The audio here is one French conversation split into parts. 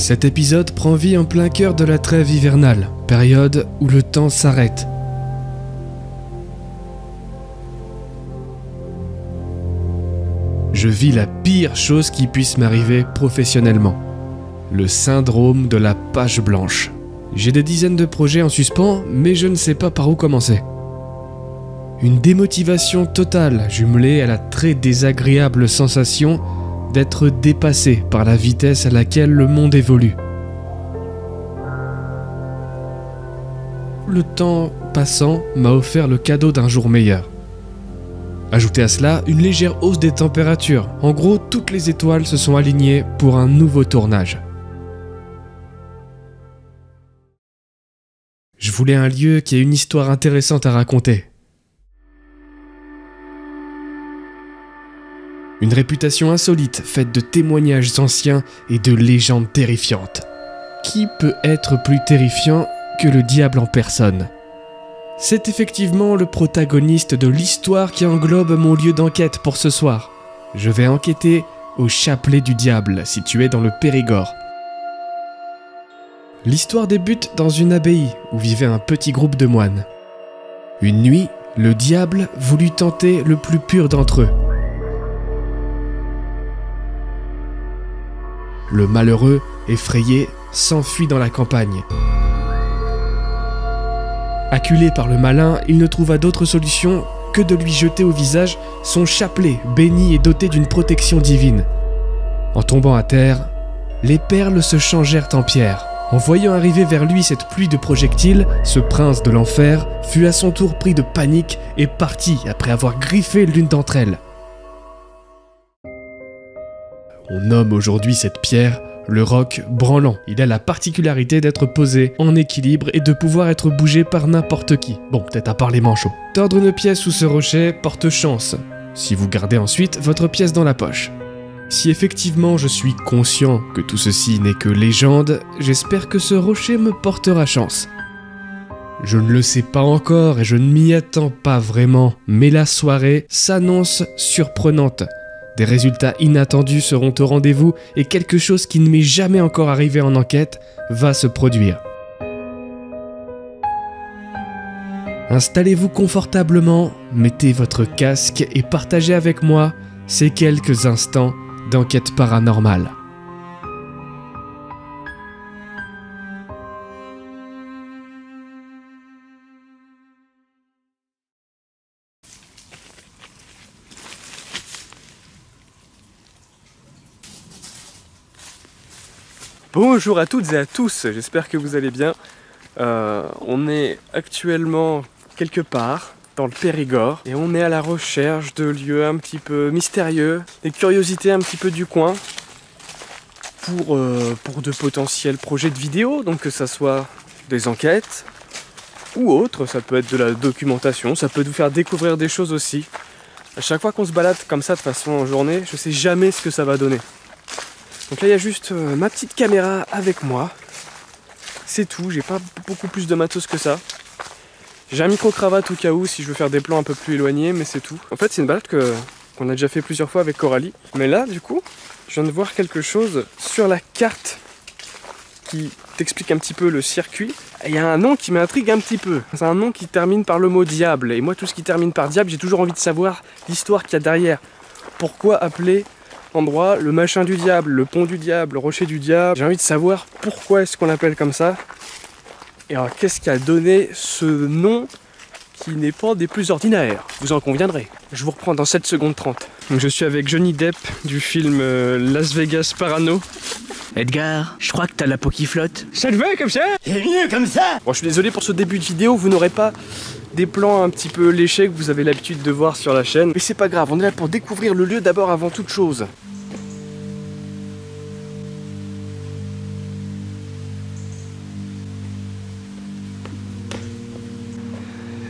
Cet épisode prend vie en plein cœur de la trêve hivernale, période où le temps s'arrête. Je vis la pire chose qui puisse m'arriver professionnellement. Le syndrome de la page blanche. J'ai des dizaines de projets en suspens, mais je ne sais pas par où commencer. Une démotivation totale jumelée à la très désagréable sensation d'être dépassé par la vitesse à laquelle le monde évolue. Le temps passant m'a offert le cadeau d'un jour meilleur. Ajoutez à cela une légère hausse des températures. En gros, toutes les étoiles se sont alignées pour un nouveau tournage. Je voulais un lieu qui ait une histoire intéressante à raconter. Une réputation insolite, faite de témoignages anciens et de légendes terrifiantes. Qui peut être plus terrifiant que le diable en personne ? C'est effectivement le protagoniste de l'histoire qui englobe mon lieu d'enquête pour ce soir. Je vais enquêter au chapelet du diable, situé dans le Périgord. L'histoire débute dans une abbaye où vivait un petit groupe de moines. Une nuit, le diable voulut tenter le plus pur d'entre eux. Le malheureux, effrayé, s'enfuit dans la campagne. Acculé par le malin, il ne trouva d'autre solution que de lui jeter au visage son chapelet béni et doté d'une protection divine. En tombant à terre, les perles se changèrent en pierres. En voyant arriver vers lui cette pluie de projectiles, ce prince de l'enfer fut à son tour pris de panique et partit après avoir griffé l'une d'entre elles. On nomme aujourd'hui cette pierre le roc branlant. Il a la particularité d'être posé en équilibre et de pouvoir être bougé par n'importe qui. Bon, peut-être à part les manchots. Tordre une pièce sous ce rocher porte chance, si vous gardez ensuite votre pièce dans la poche. Si effectivement je suis conscient que tout ceci n'est que légende, j'espère que ce rocher me portera chance. Je ne le sais pas encore et je ne m'y attends pas vraiment, mais la soirée s'annonce surprenante. Des résultats inattendus seront au rendez-vous et quelque chose qui ne m'est jamais encore arrivé en enquête va se produire. Installez-vous confortablement, mettez votre casque et partagez avec moi ces quelques instants d'enquête paranormale. Bonjour à toutes et à tous, j'espère que vous allez bien. On est actuellement quelque part dans le Périgord et on est à la recherche de lieux un petit peu mystérieux, des curiosités un petit peu du coin pour de potentiels projets de vidéos, donc que ça soit des enquêtes ou autre, ça peut être de la documentation, ça peut vous faire découvrir des choses aussi. À chaque fois qu'on se balade comme ça de façon en journée, je sais jamais ce que ça va donner. Donc là il y a juste ma petite caméra avec moi, c'est tout, j'ai pas beaucoup plus de matos que ça. J'ai un micro-cravate au cas où si je veux faire des plans un peu plus éloignés, mais c'est tout. En fait c'est une balade qu'on a déjà fait plusieurs fois avec Coralie. Mais là du coup, je viens de voir quelque chose sur la carte qui t'explique un petit peu le circuit. Il y a un nom qui m'intrigue un petit peu, c'est un nom qui termine par le mot diable. Et moi tout ce qui termine par diable, j'ai toujours envie de savoir l'histoire qu'il y a derrière. Pourquoi appeler endroit le machin du diable, le pont du diable, le rocher du diable. J'ai envie de savoir pourquoi est-ce qu'on l'appelle comme ça. Et alors qu'est-ce qui a donné ce nom qui n'est pas des plus ordinaires, vous en conviendrez. Je vous reprends dans 7 secondes 30. Donc je suis avec Johnny Depp du film Las Vegas Parano. Edgar, je crois que t'as la peau qui flotte. Ça te va comme ça? C'est mieux comme ça. Bon, je suis désolé pour ce début de vidéo, vous n'aurez pas des plans un petit peu léchés que vous avez l'habitude de voir sur la chaîne. Mais c'est pas grave, on est là pour découvrir le lieu d'abord avant toute chose.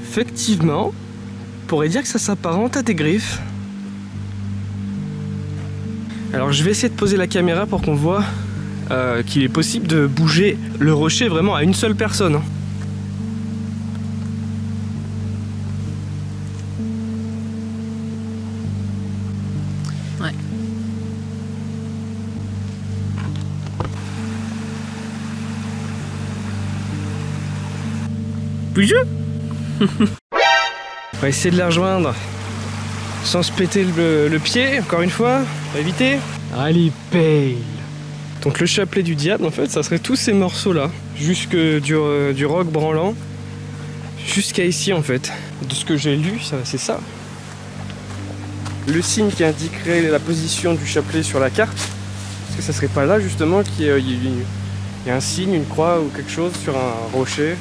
Effectivement, on pourrait dire que ça s'apparente à des griffes. Alors je vais essayer de poser la caméra pour qu'on voit qu'il est possible de bouger le rocher vraiment à une seule personne. Ouais. Bonjour. On va essayer de la rejoindre sans se péter le pied, encore une fois, pour éviter. Allez, pale. Donc le chapelet du diable, en fait, ça serait tous ces morceaux-là, jusque du roc branlant, jusqu'à ici, en fait. De ce que j'ai lu, c'est ça. Le signe qui indiquerait la position du chapelet sur la carte, est-ce que ça serait pas là, justement, qu'il y a un signe, une croix ou quelque chose sur un rocher?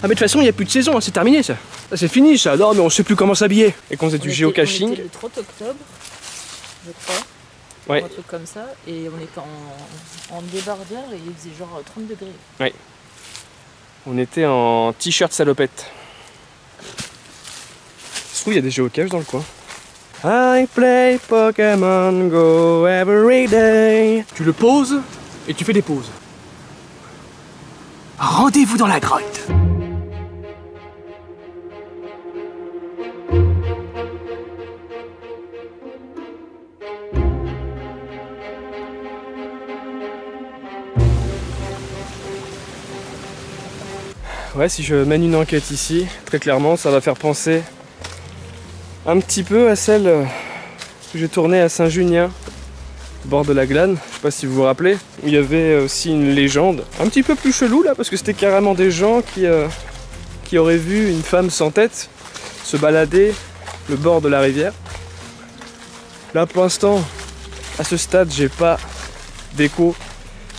Ah mais de toute façon il n'y a plus de saison, hein, c'est terminé ça. C'est fini ça, non mais on sait plus comment s'habiller. Et qu'on faisait du géocaching. On était le 30 octobre, je crois. Ouais. Un truc comme ça, et on était en débardeur et il faisait genre 30 degrés. Ouais. On était en t-shirt salopette. Je trouve il y a des géocaches dans le coin. I play Pokémon Go every day. Tu le poses et tu fais des pauses. Rendez-vous dans la grotte. Ouais, si je mène une enquête ici, très clairement, ça va faire penser un petit peu à celle que j'ai tournée à Saint-Junien, au bord de la Glane. Je sais pas si vous vous rappelez, où il y avait aussi une légende, un petit peu plus chelou là, parce que c'était carrément des gens qui auraient vu une femme sans tête se balader le bord de la rivière. Là, pour l'instant, à ce stade, j'ai pas d'écho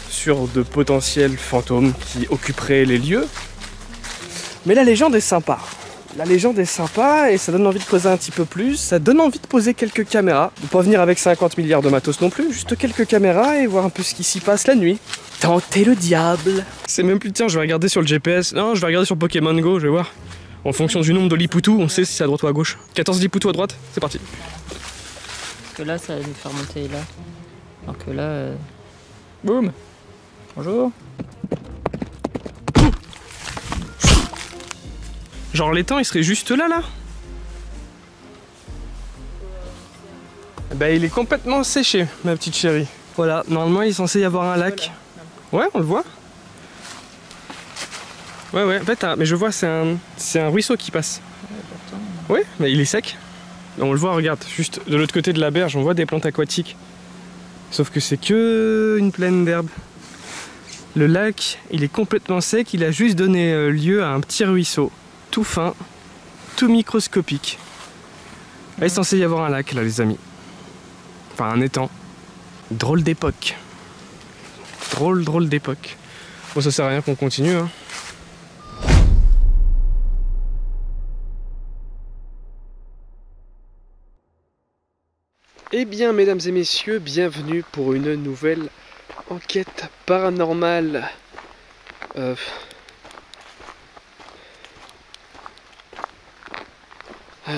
sur de potentiels fantômes qui occuperaient les lieux. Mais la légende est sympa. La légende est sympa et ça donne envie de creuser un petit peu plus. Ça donne envie de poser quelques caméras. De pas venir avec 50 milliards de matos non plus. Juste quelques caméras et voir un peu ce qui s'y passe la nuit. Tentez le diable. C'est même plus, tiens, je vais regarder sur le GPS. Non, je vais regarder sur Pokémon Go, je vais voir. En fonction du nombre de Liputu, on sait si c'est à droite ou à gauche. 14 Liputu à droite, c'est parti. Parce que là, ça va nous faire monter là. Alors que là... Boum. Bonjour. Genre l'étang il serait juste là Bah il est complètement séché ma petite chérie. Voilà, normalement il est censé y avoir un lac. Ouais, on le voit. Ouais, en fait, mais je vois c'est un ruisseau qui passe. Ouais, mais il est sec. On le voit, regarde, juste de l'autre côté de la berge, on voit des plantes aquatiques. Sauf que c'est que une plaine d'herbe. Le lac, il est complètement sec, il a juste donné lieu à un petit ruisseau. Tout fin, tout microscopique. Là, il est censé y avoir un lac là les amis. Enfin un étang. Drôle d'époque. Drôle d'époque. Bon ça sert à rien qu'on continue hein. Eh bien mesdames et messieurs, bienvenue pour une nouvelle enquête paranormale.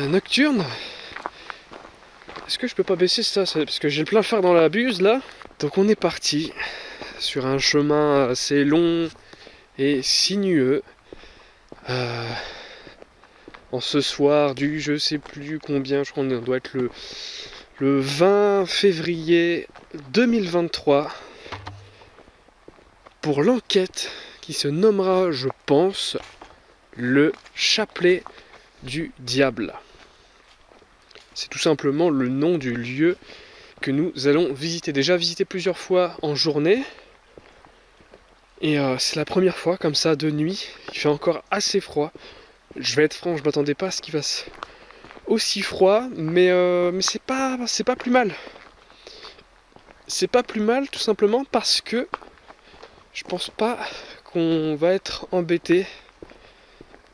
Nocturne. Est-ce que je peux pas baisser ça? Parce que j'ai le plein phare dans la buse là. Donc on est parti sur un chemin assez long et sinueux. En ce soir du je sais plus combien, je crois qu'on doit être le 20 février 2023. Pour l'enquête qui se nommera, je pense, le chapelet du diable. C'est tout simplement le nom du lieu que nous allons visiter. Déjà visité plusieurs fois en journée. Et c'est la première fois comme ça de nuit. Il fait encore assez froid. Je vais être franc, je m'attendais pas à ce qu'il fasse aussi froid. Mais c'est pas plus mal. C'est pas plus mal tout simplement parce que je pense pas qu'on va être embêté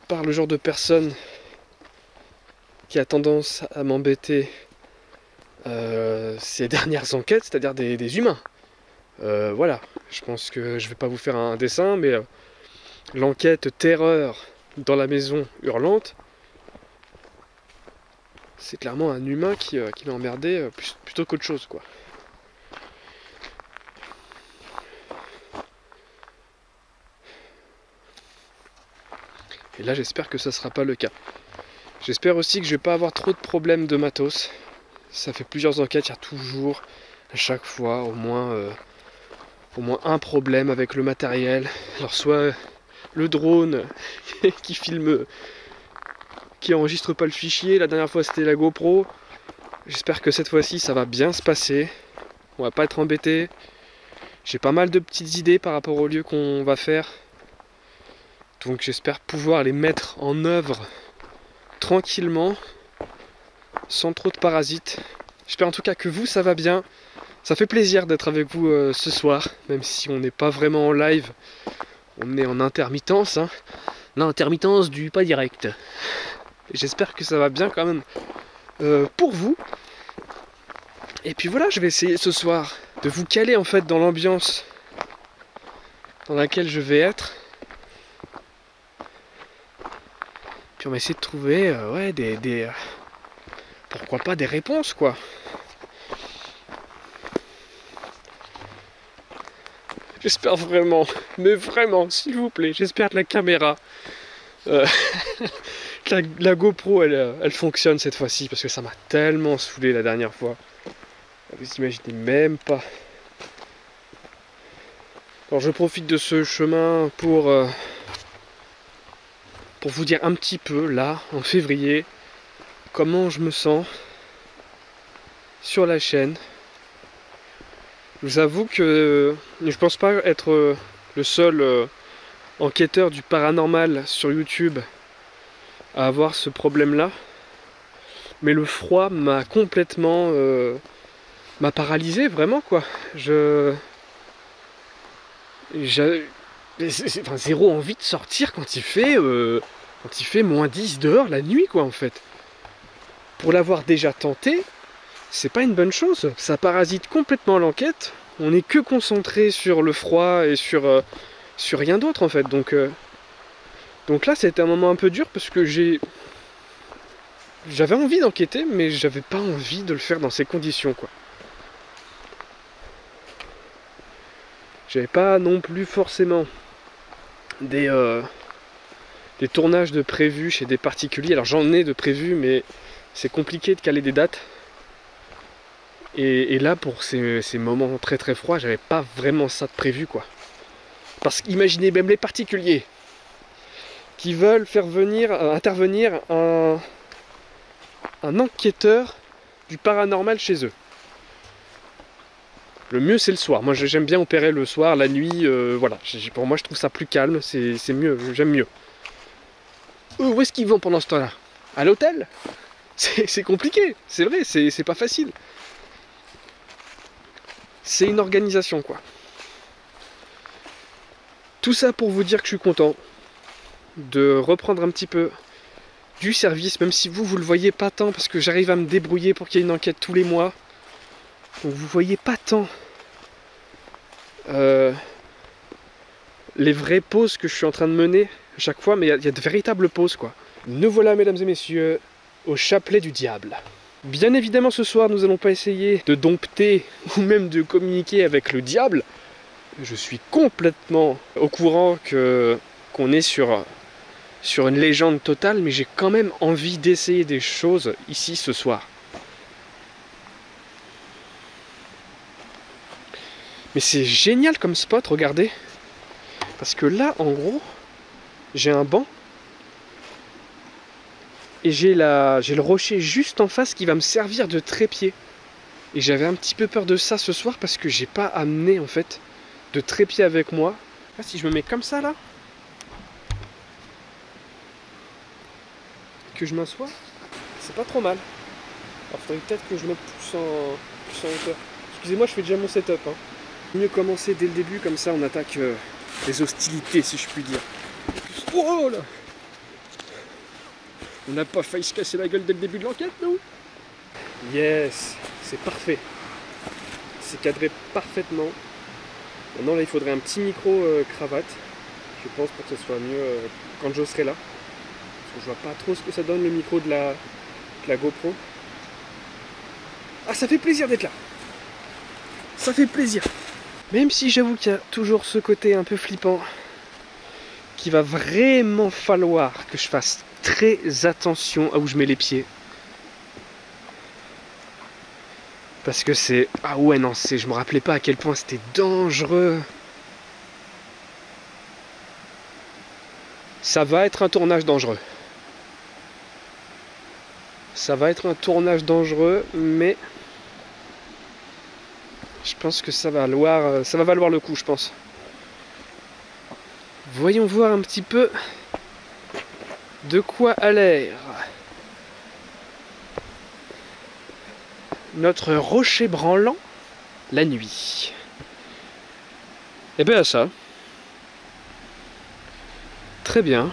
par le genre de personne qui a tendance à m'embêter ces dernières enquêtes, c'est-à-dire des humains. Voilà, je pense que je vais pas vous faire un dessin, mais l'enquête terreur dans la maison hurlante, c'est clairement un humain qui m'a emmerdé plutôt qu'autre chose, quoi. Et là, j'espère que ça sera pas le cas. J'espère aussi que je vais pas avoir trop de problèmes de matos. Ça fait plusieurs enquêtes, il y a toujours, à chaque fois, au moins un problème avec le matériel. Alors soit le drone qui filme, qui enregistre pas le fichier. La dernière fois c'était la GoPro. J'espère que cette fois-ci ça va bien se passer. On va pas être embêté. J'ai pas mal de petites idées par rapport au lieu qu'on va faire. Donc j'espère pouvoir les mettre en œuvre tranquillement, sans trop de parasites. J'espère en tout cas que vous ça va bien. Ça fait plaisir d'être avec vous ce soir, même si on n'est pas vraiment en live. On est en intermittence, hein. L'intermittence du pas direct. J'espère que ça va bien quand même pour vous. Et puis voilà, je vais essayer ce soir de vous caler en fait dans l'ambiance dans laquelle je vais être. Puis on va essayer de trouver ouais, pourquoi pas des réponses quoi. J'espère vraiment, mais vraiment, s'il vous plaît, j'espère que la caméra, la GoPro, elle fonctionne cette fois-ci, parce que ça m'a tellement saoulé la dernière fois. Vous imaginez même pas. Alors je profite de ce chemin pour vous dire un petit peu, là, en février, comment je me sens sur la chaîne. Je vous avoue que je pense pas être le seul enquêteur du paranormal sur YouTube à avoir ce problème-là. Mais le froid m'a complètement m'a paralysé, vraiment quoi. J'ai zéro envie de sortir quand il fait moins 10 dehors la nuit quoi en fait. Pour l'avoir déjà tenté, c'est pas une bonne chose, ça parasite complètement l'enquête, on n'est que concentré sur le froid et sur rien d'autre en fait, donc là c'était un moment un peu dur parce que j'avais envie d'enquêter mais j'avais pas envie de le faire dans ces conditions quoi. J'avais pas non plus forcément des tournages de prévus chez des particuliers, alors j'en ai de prévus mais c'est compliqué de caler des dates. Et là, pour ces moments très très froids, j'avais pas vraiment ça de prévu quoi. Parce qu'imaginez même les particuliers qui veulent faire intervenir un enquêteur du paranormal chez eux. Le mieux c'est le soir. Moi j'aime bien opérer le soir, la nuit, voilà. Pour moi je trouve ça plus calme, c'est mieux, j'aime mieux. Où est-ce qu'ils vont pendant ce temps-là? À l'hôtel? C'est compliqué, c'est vrai, c'est pas facile. C'est une organisation quoi. Tout ça pour vous dire que je suis content de reprendre un petit peu du service, même si vous le voyez pas tant, parce que j'arrive à me débrouiller pour qu'il y ait une enquête tous les mois. Donc vous voyez pas tant les vraies pauses que je suis en train de mener à chaque fois, mais il y a de véritables pauses quoi. Nous voilà mesdames et messieurs au chapelet du diable. Bien évidemment ce soir nous n'allons pas essayer de dompter ou même de communiquer avec le diable. Je suis complètement au courant qu'on est sur une légende totale, mais j'ai quand même envie d'essayer des choses ici ce soir. Mais c'est génial comme spot, regardez. Parce que là en gros j'ai un banc. Et j'ai le rocher juste en face qui va me servir de trépied. Et j'avais un petit peu peur de ça ce soir parce que j'ai pas amené en fait de trépied avec moi. Là, si je me mets comme ça là, que je m'assois, c'est pas trop mal. Alors faudrait peut-être que je me pousse en hauteur. Excusez-moi, je fais déjà mon setup. Hein. Mieux commencer dès le début, comme ça on attaque les hostilités si je puis dire. Oh là! On n'a pas failli se casser la gueule dès le début de l'enquête, nous? Yes, c'est parfait. C'est cadré parfaitement. Maintenant, là, il faudrait un petit micro cravate, je pense, pour que ce soit mieux quand je serai là. Parce que je vois pas trop ce que ça donne, le micro de la GoPro. Ah, ça fait plaisir d'être là. Ça fait plaisir. Même si j'avoue qu'il y a toujours ce côté un peu flippant, qu'il va vraiment falloir que je fasse très attention à où je mets les pieds. Parce que c'est... Ah ouais non, je me rappelais pas à quel point c'était dangereux. Ça va être un tournage dangereux. Ça va être un tournage dangereux, mais je pense que ça va valoir le coup, je pense. Voyons voir un petit peu de quoi a l'air notre rocher branlant la nuit. Et bien ça. Très bien.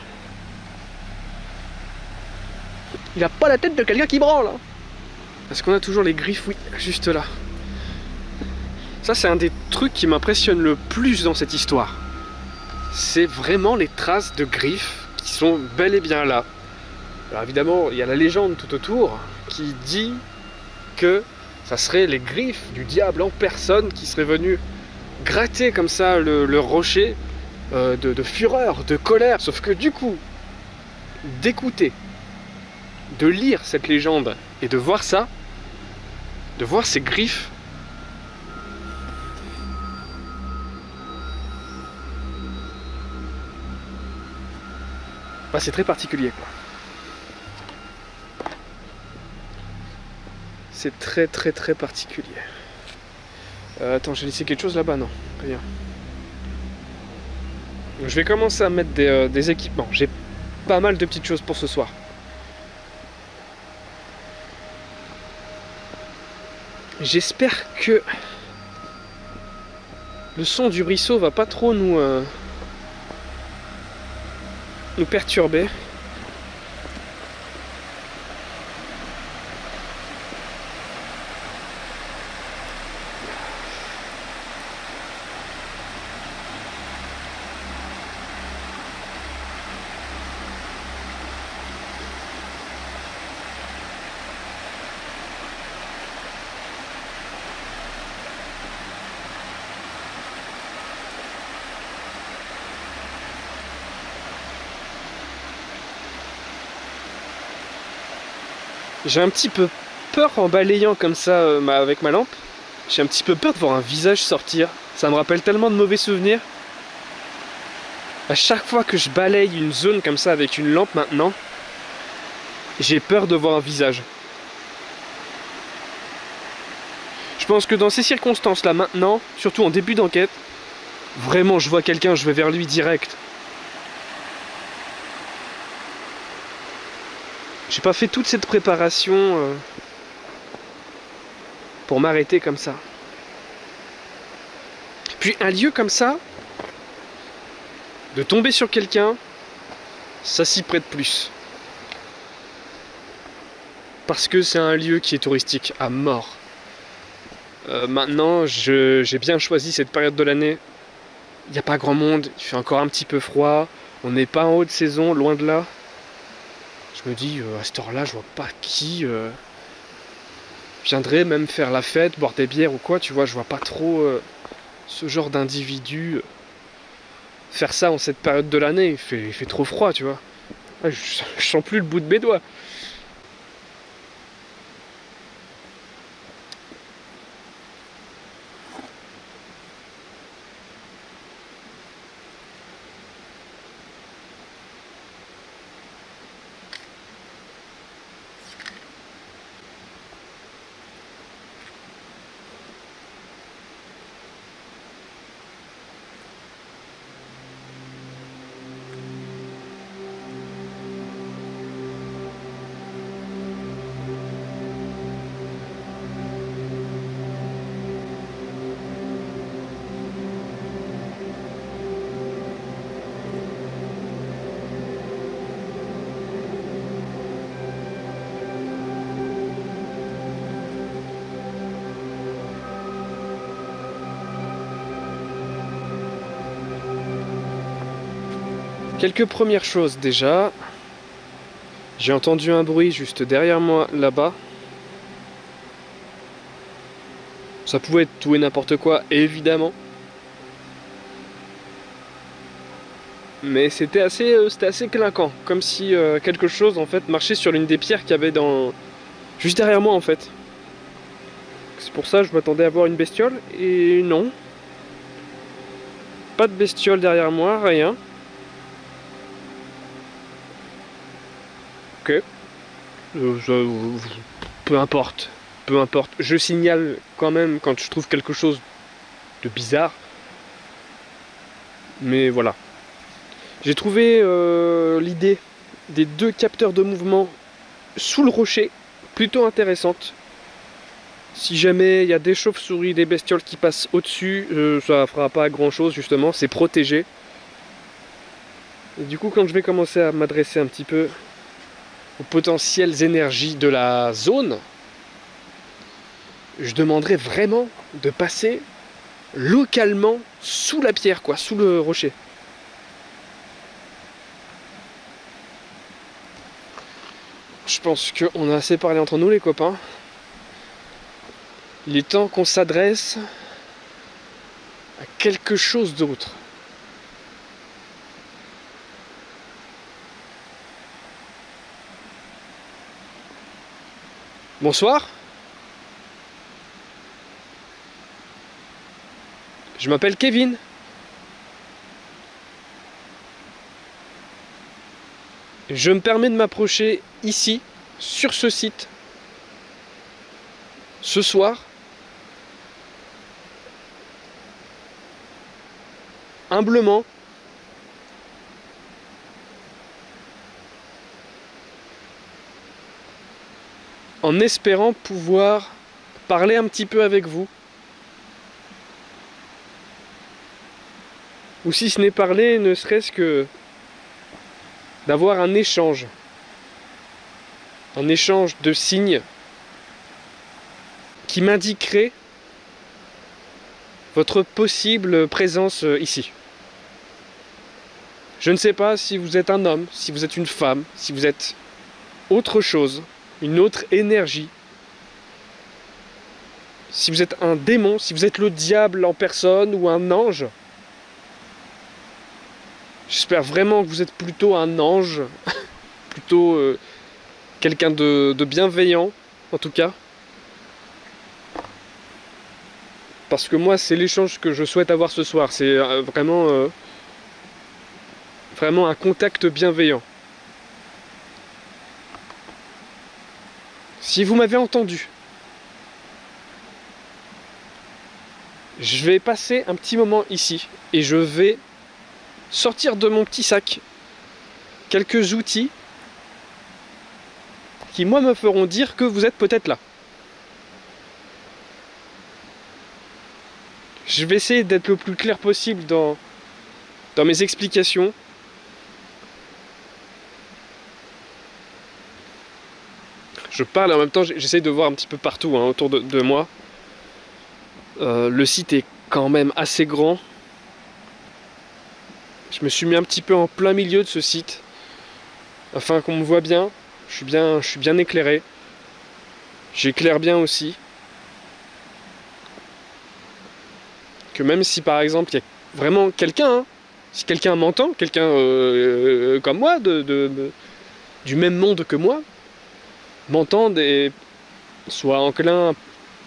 Il a pas la tête de quelqu'un qui branle. Hein. Parce qu'on a toujours les griffes, oui, juste là. Ça, c'est un des trucs qui m'impressionne le plus dans cette histoire. C'est vraiment les traces de griffes qui sont bel et bien là. Alors évidemment, il y a la légende tout autour qui dit que ça serait les griffes du diable en personne qui seraient venues gratter comme ça le rocher de fureur, de colère. Sauf que du coup, d'écouter, de lire cette légende et de voir ça, de voir ces griffes, bah, c'est très particulier quoi. C'est très particulier. Attends, j'ai laissé quelque chose là-bas, non, rien. Donc, je vais commencer à mettre des équipements. J'ai pas mal de petites choses pour ce soir. J'espère que le son du ruisseau va pas trop nous perturber. J'ai un petit peu peur en balayant comme ça avec ma lampe. J'ai un petit peu peur de voir un visage sortir. Ça me rappelle tellement de mauvais souvenirs. À chaque fois que je balaye une zone comme ça avec une lampe maintenant, j'ai peur de voir un visage. Je pense que dans ces circonstances là maintenant, surtout en début d'enquête, vraiment je vois quelqu'un, je vais vers lui direct. J'ai pas fait toute cette préparation pour m'arrêter comme ça. Puis un lieu comme ça, de tomber sur quelqu'un, ça s'y prête plus. Parce que c'est un lieu qui est touristique à mort. Maintenant, j'ai bien choisi cette période de l'année. Il n'y a pas grand monde, il fait encore un petit peu froid. On n'est pas en haute saison, loin de là. Je me dis, à cette heure-là, je vois pas qui viendrait même faire la fête, boire des bières ou quoi, tu vois, je vois pas trop ce genre d'individu faire ça en cette période de l'année. Il fait trop froid, tu vois. Je sens plus le bout de mes doigts. Quelques premières choses déjà. J'ai entendu un bruit juste derrière moi là-bas. Ça pouvait être tout et n'importe quoi, évidemment. Mais c'était assez clinquant. Comme si quelque chose en fait marchait sur l'une des pierres qu'il y avait juste derrière moi en fait. C'est pour ça que je m'attendais à voir une bestiole. Et non. Pas de bestiole derrière moi, rien. Peu importe. Peu importe. Je signale quand même quand je trouve quelque chose de bizarre. Mais voilà. J'ai trouvé l'idée des 2 capteurs de mouvement sous le rocher plutôt intéressante. Si jamais il y a des chauves-souris, des bestioles qui passent au-dessus, ça fera pas grand chose justement, c'est protégé. Et du coup, quand je vais commencer à m'adresser un petit peu aux potentielles énergies de la zone, je demanderai vraiment de passer localement sous la pierre, quoi, sous le rocher. Je pense qu'on a assez parlé entre nous les copains. Il est temps qu'on s'adresse à quelque chose d'autre. Bonsoir. Je m'appelle Kevin. Je me permets de m'approcher ici, sur ce site, ce soir, humblement, en espérant pouvoir parler un petit peu avec vous. Ou si ce n'est parler, ne serait-ce que d'avoir un échange de signes qui m'indiquerait votre possible présence ici. Je ne sais pas si vous êtes un homme, si vous êtes une femme, si vous êtes autre chose, une autre énergie, si vous êtes un démon, si vous êtes le diable en personne ou un ange. J'espère vraiment que vous êtes plutôt un ange, plutôt quelqu'un de bienveillant, en tout cas. Parce que moi, c'est l'échange que je souhaite avoir ce soir. C'est vraiment un contact bienveillant. Si vous m'avez entendu, je vais passer un petit moment ici et je vais sortir de mon petit sac quelques outils qui, moi, me feront dire que vous êtes peut-être là. Je vais essayer d'être le plus clair possible dans mes explications. Je parle et en même temps j'essaie de voir un petit peu partout autour de moi. Le site est quand même assez grand. Je me suis mis un petit peu en plein milieu de ce site afin qu'on me voit bien. Je suis bien éclairé. J'éclaire bien aussi. Que même si par exemple il y a vraiment quelqu'un, si quelqu'un m'entend, quelqu'un comme moi, du même monde que moi, m'entende et soit enclin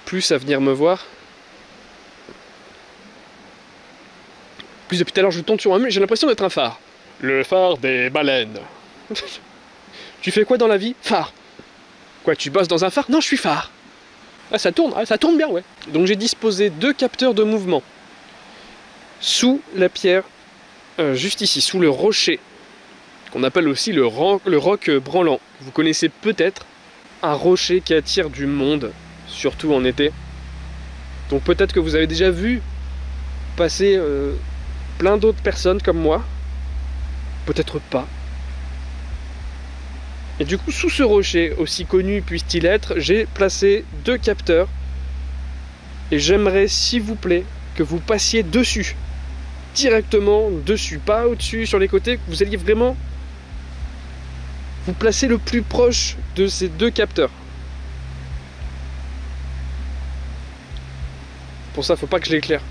plus à venir me voir. Plus depuis tout à l'heure je tombe sur un mur, j'ai l'impression d'être un phare. Le phare des baleines. Tu fais quoi dans la vie? Phare. Quoi, tu bosses dans un phare? Non, je suis phare. Ah, ça tourne bien, ouais. Donc j'ai disposé 2 capteurs de mouvement sous la pierre, juste ici, sous le rocher, qu'on appelle aussi le roc branlant. Vous connaissez peut-être un rocher qui attire du monde, surtout en été. Donc peut-être que vous avez déjà vu passer plein d'autres personnes comme moi, peut-être pas. Et du coup, sous ce rocher, aussi connu puisse-t-il être, j'ai placé 2 capteurs. Et j'aimerais, s'il vous plaît, que vous passiez dessus. Directement dessus, pas au-dessus, sur les côtés, que vous alliez vraiment vous placer le plus proche de ces 2 capteurs. Pour ça, faut pas que je l'éclaire.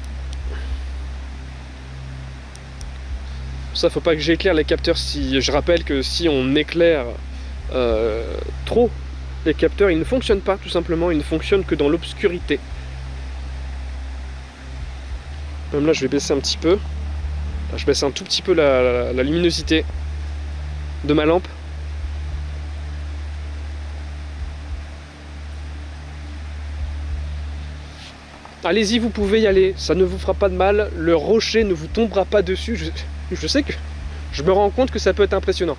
Pour ça, faut pas que j'éclaire les capteurs. Si je rappelle que si on éclaire trop les capteurs, ils ne fonctionnent pas, tout simplement. Ils ne fonctionnent que dans l'obscurité. Même là, je vais baisser un petit peu. Là, je baisse un tout petit peu la luminosité de ma lampe. Allez-y, vous pouvez y aller, ça ne vous fera pas de mal, le rocher ne vous tombera pas dessus. Je sais que je me rends compte que ça peut être impressionnant.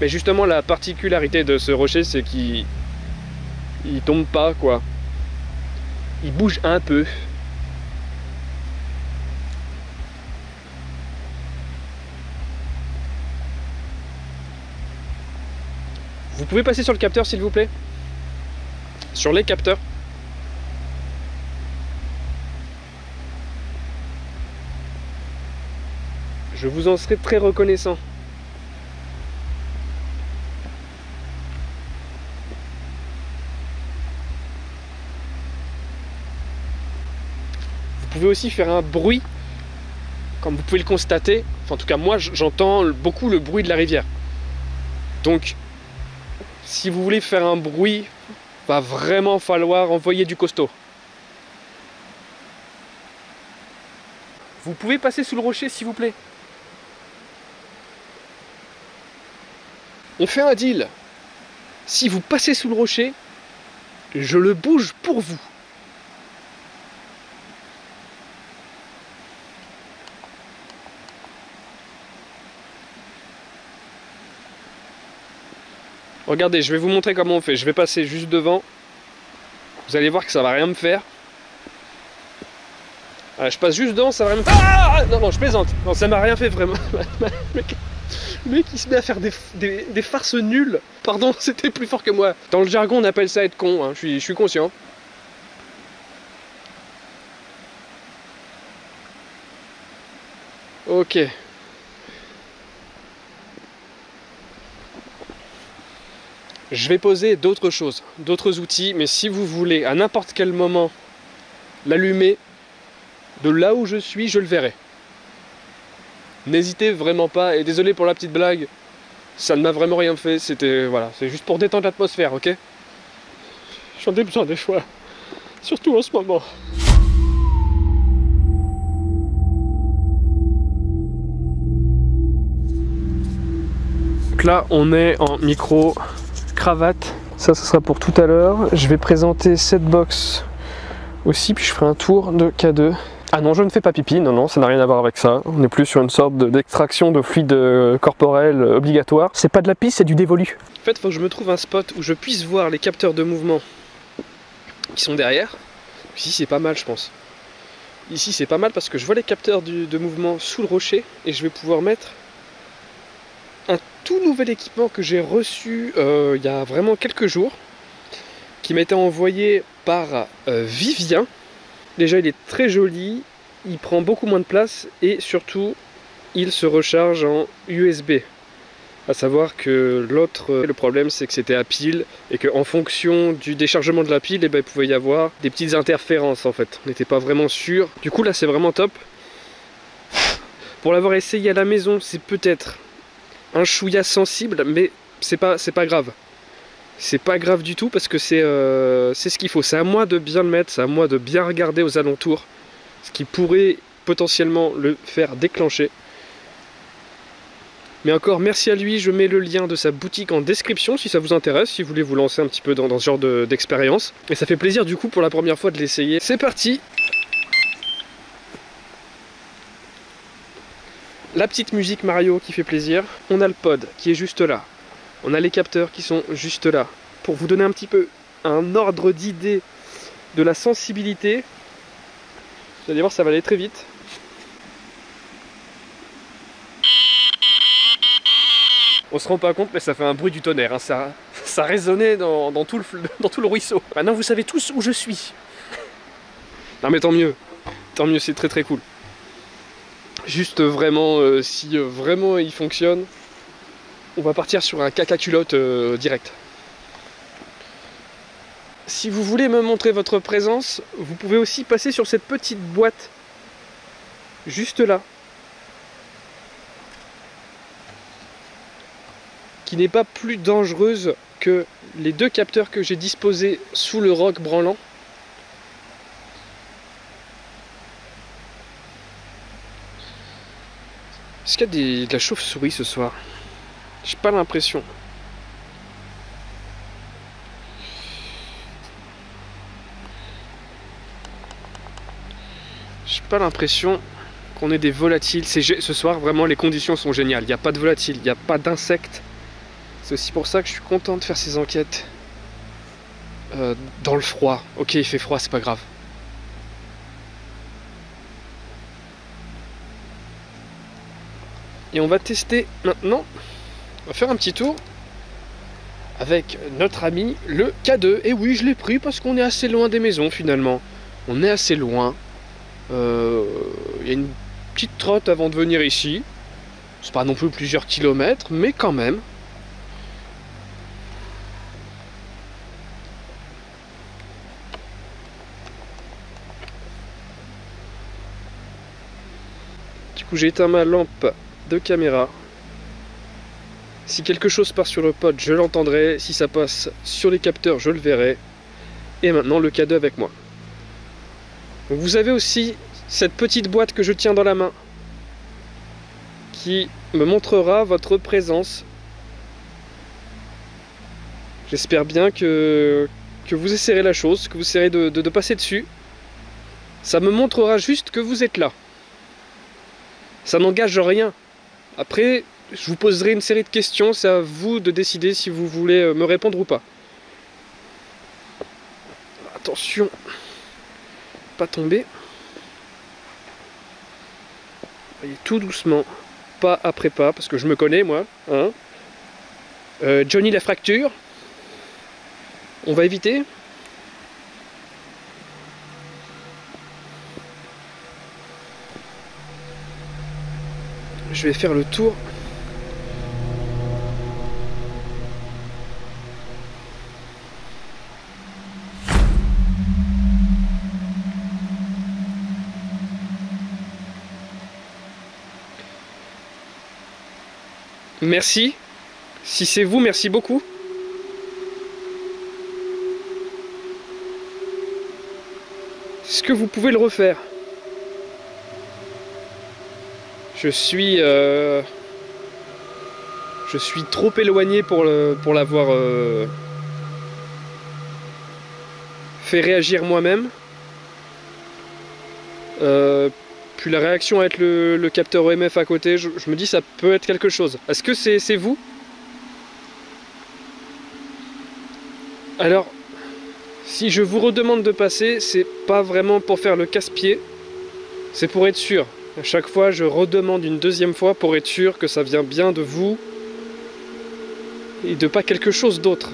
Mais justement, la particularité de ce rocher, c'est qu'il tombe pas, quoi. Il bouge un peu. Vous pouvez passer sur le capteur, s'il vous plaît? Sur les capteurs. Je vous en serai très reconnaissant. Vous pouvez aussi faire un bruit, comme vous pouvez le constater. Enfin, en tout cas, moi, j'entends beaucoup le bruit de la rivière. Donc, si vous voulez faire un bruit, va vraiment falloir envoyer du costaud. Vous pouvez passer sous le rocher, s'il vous plaît? On fait un deal. Si vous passez sous le rocher, je le bouge pour vous. Regardez, je vais vous montrer comment on fait. Je vais passer juste devant. Vous allez voir que ça va rien me faire. Voilà, je passe juste devant, ça va rien me faire. Ah non, non, je plaisante. Non, ça m'a rien fait vraiment. Le mec, il se met à faire des farces nulles. Pardon, c'était plus fort que moi. Dans le jargon, on appelle ça être con. Hein. Je suis conscient. Ok. Je vais poser d'autres choses, d'autres outils, mais si vous voulez à n'importe quel moment l'allumer, de là où je suis, je le verrai. N'hésitez vraiment pas, et désolé pour la petite blague, ça ne m'a vraiment rien fait, c'était, voilà, c'est juste pour détendre l'atmosphère, ok? J'en ai besoin des fois, surtout en ce moment. Donc là, on est en micro cravate, ça sera pour tout à l'heure. Je vais présenter cette box aussi, puis je ferai un tour de K2. Ah non, je ne fais pas pipi, non, non, ça n'a rien à voir avec ça. On est plus sur une sorte d'extraction de fluide corporel obligatoire. C'est pas de la pisse, c'est du dévolu. En fait, il faut que je me trouve un spot où je puisse voir les capteurs de mouvement qui sont derrière. Ici, c'est pas mal, je pense. Ici, c'est pas mal parce que je vois les capteurs de mouvement sous le rocher et je vais pouvoir mettre un tout nouvel équipement que j'ai reçu il y a vraiment quelques jours, qui m'a été envoyé par Vivien. Déjà, il est très joli, il prend beaucoup moins de place et surtout il se recharge en USB. À savoir que le problème, c'est que c'était à pile et qu'en fonction du déchargement de la pile, eh ben, il pouvait y avoir des petites interférences en fait. On n'était pas vraiment sûr. Du coup là, c'est vraiment top. Pour l'avoir essayé à la maison, c'est peut-être un chouïa sensible, mais c'est pas grave. C'est pas grave du tout parce que c'est ce qu'il faut. C'est à moi de bien le mettre, c'est à moi de bien regarder aux alentours ce qui pourrait potentiellement le faire déclencher. Mais encore merci à lui, je mets le lien de sa boutique en description si ça vous intéresse, si vous voulez vous lancer un petit peu dans ce genre d'expérience. Et ça fait plaisir du coup pour la première fois de l'essayer. C'est parti! La petite musique Mario qui fait plaisir. On a le pod qui est juste là. On a les capteurs qui sont juste là. Pour vous donner un petit peu un ordre d'idée de la sensibilité, vous allez voir, ça va aller très vite. On se rend pas compte, mais ça fait un bruit du tonnerre. Hein. Ça résonnait dans tout le ruisseau. Maintenant, vous savez tous où je suis. Non mais tant mieux. Tant mieux, c'est très très cool. Juste vraiment, si vraiment il fonctionne, on va partir sur un caca culotte direct. Si vous voulez me montrer votre présence, vous pouvez aussi passer sur cette petite boîte juste là, qui n'est pas plus dangereuse que les deux capteurs que j'ai disposés sous le roc branlant. Est-ce qu'il y a de la chauve-souris ce soir? J'ai pas l'impression. J'ai pas l'impression qu'on ait des volatiles. Ce soir, vraiment, les conditions sont géniales. Il n'y a pas de volatiles, il n'y a pas d'insectes. C'est aussi pour ça que je suis content de faire ces enquêtes dans le froid. Ok, il fait froid, c'est pas grave. Et on va tester maintenant. On va faire un petit tour avec notre ami le K2. Et oui, je l'ai pris parce qu'on est assez loin des maisons finalement. On est assez loin. Il y a une petite trotte avant de venir ici. C'est pas non plus plusieurs kilomètres, mais quand même. Du coup, j'ai éteint ma lampe de caméra. Si quelque chose passe sur le pod, je l'entendrai. Si ça passe sur les capteurs, je le verrai. Et maintenant, le K2 avec moi. Donc, vous avez aussi cette petite boîte que je tiens dans la main qui me montrera votre présence. J'espère bien que vous essayerez la chose, que vous essayerez de passer dessus. Ça me montrera juste que vous êtes là. Ça n'engage rien. Après, je vous poserai une série de questions, c'est à vous de décider si vous voulez me répondre ou pas. Attention, pas tomber. Voyez, tout doucement, pas après pas, parce que je me connais moi. Hein. Johnny la fracture. On va éviter. Je vais faire le tour. Merci. Si c'est vous, merci beaucoup. Est-ce que vous pouvez le refaire? Je suis trop éloigné pour l'avoir fait réagir moi-même. Puis la réaction avec le capteur EMF à côté, je me dis ça peut être quelque chose. Est-ce que c'est vous? Alors, si je vous redemande de passer, c'est pas vraiment pour faire le casse-pied, c'est pour être sûr. À chaque fois, je redemande une deuxième fois pour être sûr que ça vient bien de vous et de pas quelque chose d'autre.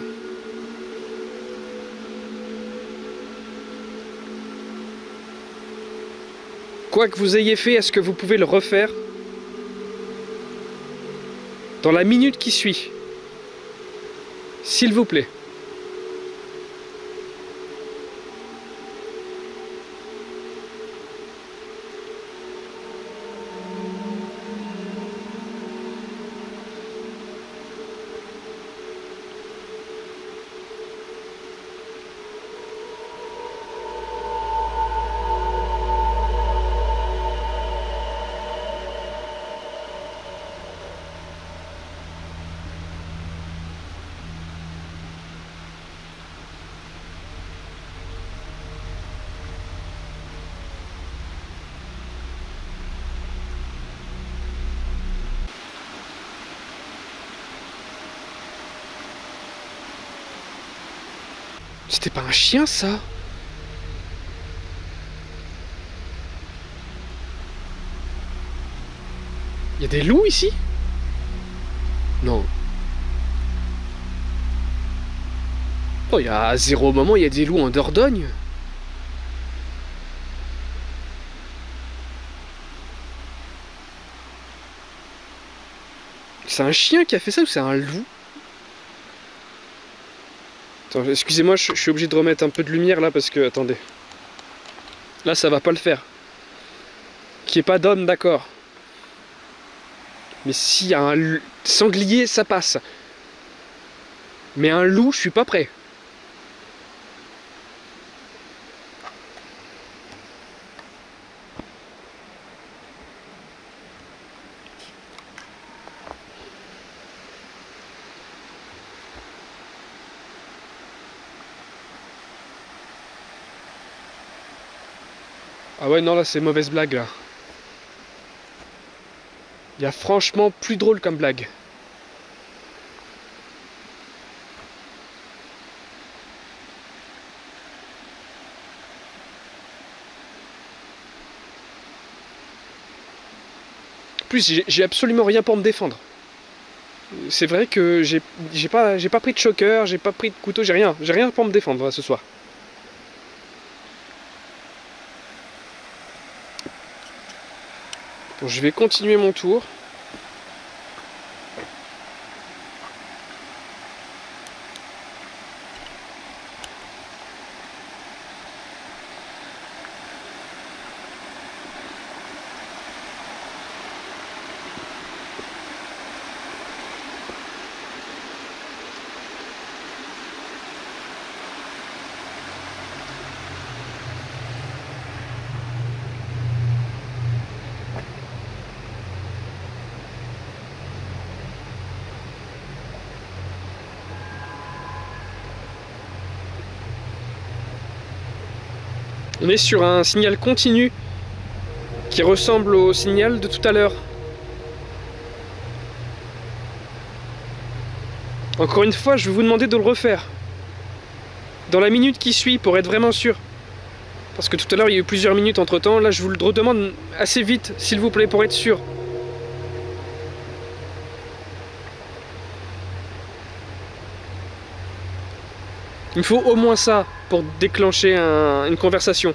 Quoi que vous ayez fait, est-ce que vous pouvez le refaire dans la minute qui suit? S'il vous plaît. C'était pas un chien, ça? Il y a des loups ici? Non. Oh, il y a 0 moment, il y a des loups en Dordogne. C'est un chien qui a fait ça ou c'est un loup? Attends, excusez-moi, je suis obligé de remettre un peu de lumière là parce que, attendez. Là, ça va pas le faire. Qu'il n'y ait pas d'homme, d'accord. Mais s'il y a un sanglier, ça passe. Mais un loup, je suis pas prêt. Ah ouais, non, là, c'est mauvaise blague, là. Il y a franchement plus drôle comme blague. En plus, j'ai absolument rien pour me défendre. C'est vrai que j'ai pas pris de choker, j'ai pas pris de couteau, j'ai rien pour me défendre ce soir. Bon, je vais continuer mon tour. On est sur un signal continu qui ressemble au signal de tout à l'heure. Encore une fois, je vais vous demander de le refaire dans la minute qui suit pour être vraiment sûr. Parce que tout à l'heure il y a eu plusieurs minutes entre temps, là je vous le redemande assez vite s'il vous plaît pour être sûr. Il me faut au moins ça pour déclencher une conversation.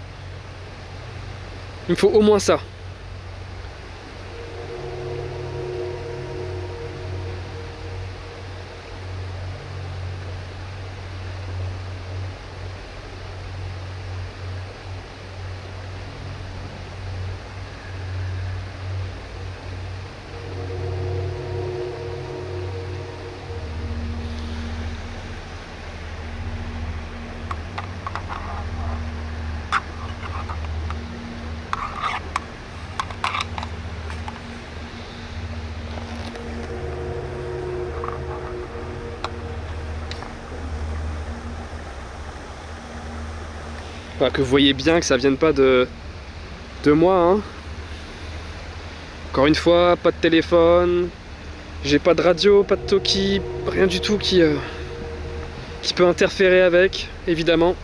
Il me faut au moins ça. Enfin, que vous voyez bien que ça vienne pas de moi, hein. Encore une fois, pas de téléphone, j'ai pas de radio, pas de talkie, rien du tout qui peut interférer avec, évidemment.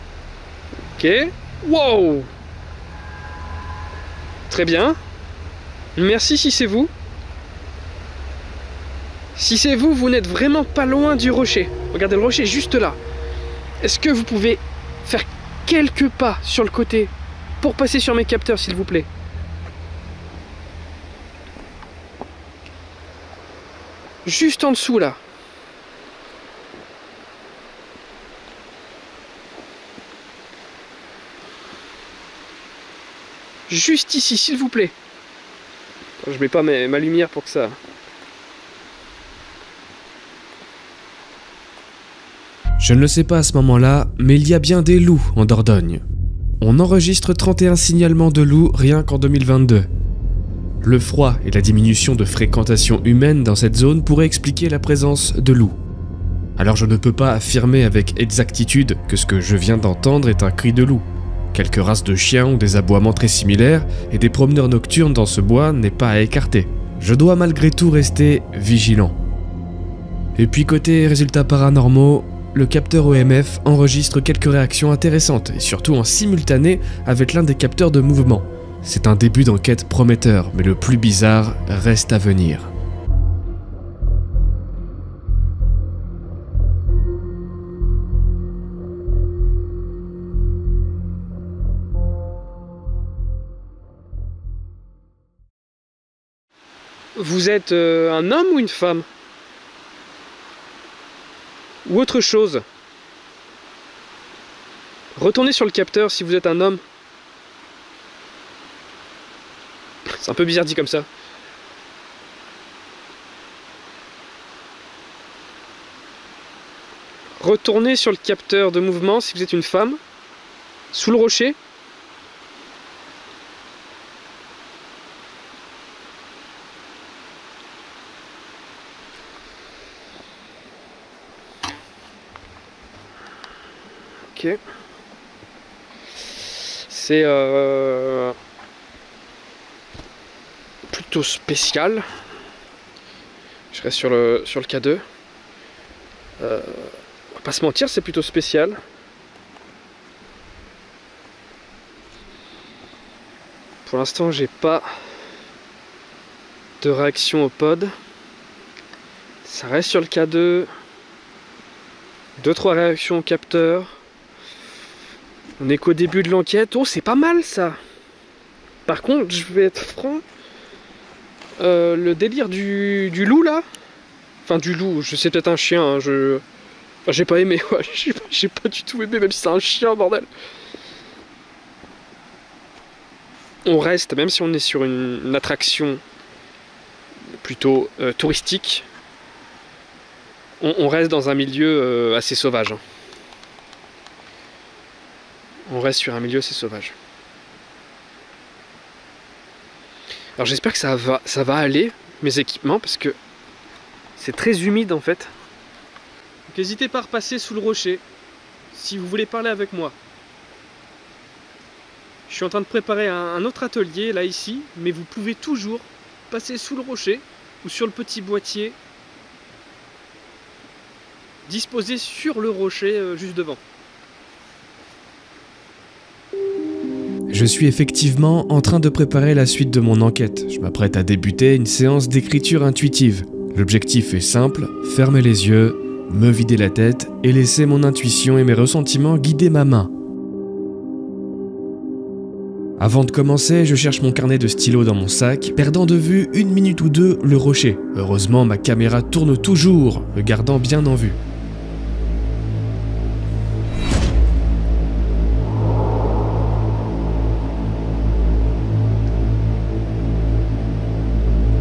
Ok, wow. Très bien. Merci si c'est vous. Si c'est vous, vous n'êtes vraiment pas loin du rocher. Regardez, le rocher est juste là. Est-ce que vous pouvez faire quelques pas sur le côté pour passer sur mes capteurs, s'il vous plaît? Juste en dessous, là. Juste ici, s'il vous plaît. Je mets pas ma lumière pour que ça... Je ne le sais pas à ce moment-là, mais il y a bien des loups en Dordogne. On enregistre 31 signalements de loups rien qu'en 2022. Le froid et la diminution de fréquentation humaine dans cette zone pourraient expliquer la présence de loups. Alors je ne peux pas affirmer avec exactitude que ce que je viens d'entendre est un cri de loup. Quelques races de chiens ont des aboiements très similaires et des promeneurs nocturnes dans ce bois n'est pas à écarter. Je dois malgré tout rester vigilant. Et puis côté résultats paranormaux, le capteur OMF enregistre quelques réactions intéressantes et surtout en simultané avec l'un des capteurs de mouvement. C'est un début d'enquête prometteur, mais le plus bizarre reste à venir. Vous êtes un homme ou une femme? Ou autre chose? Retournez sur le capteur si vous êtes un homme. C'est un peu bizarre dit comme ça. Retournez sur le capteur de mouvement si vous êtes une femme. Sous le rocher. Ok. C'est plutôt spécial. Je reste sur le K2. On va pas se mentir, c'est plutôt spécial. Pour l'instant, j'ai pas de réaction au pod. Ça reste sur le K2. 2-3 réactions au capteur. On est qu'au début de l'enquête. Oh, c'est pas mal ça. Par contre, je vais être franc. Le délire du loup là. Enfin, du loup, c'est peut-être un chien. Hein, enfin, j'ai pas aimé. Ouais, j'ai pas du tout aimé, même si c'est un chien, bordel. On reste, même si on est sur une attraction plutôt touristique, on reste dans un milieu assez sauvage. Hein. On reste sur un milieu assez sauvage. Alors j'espère que ça va aller, mes équipements, parce que c'est très humide en fait. Donc n'hésitez pas à repasser sous le rocher, si vous voulez parler avec moi. Je suis en train de préparer un autre atelier là ici, mais vous pouvez toujours passer sous le rocher ou sur le petit boîtier disposé sur le rocher juste devant. Je suis effectivement en train de préparer la suite de mon enquête. Je m'apprête à débuter une séance d'écriture intuitive. L'objectif est simple, fermer les yeux, me vider la tête et laisser mon intuition et mes ressentiments guider ma main. Avant de commencer, je cherche mon carnet de stylo dans mon sac, perdant de vue 1 minute ou 2 le rocher. Heureusement, ma caméra tourne toujours, me gardant bien en vue.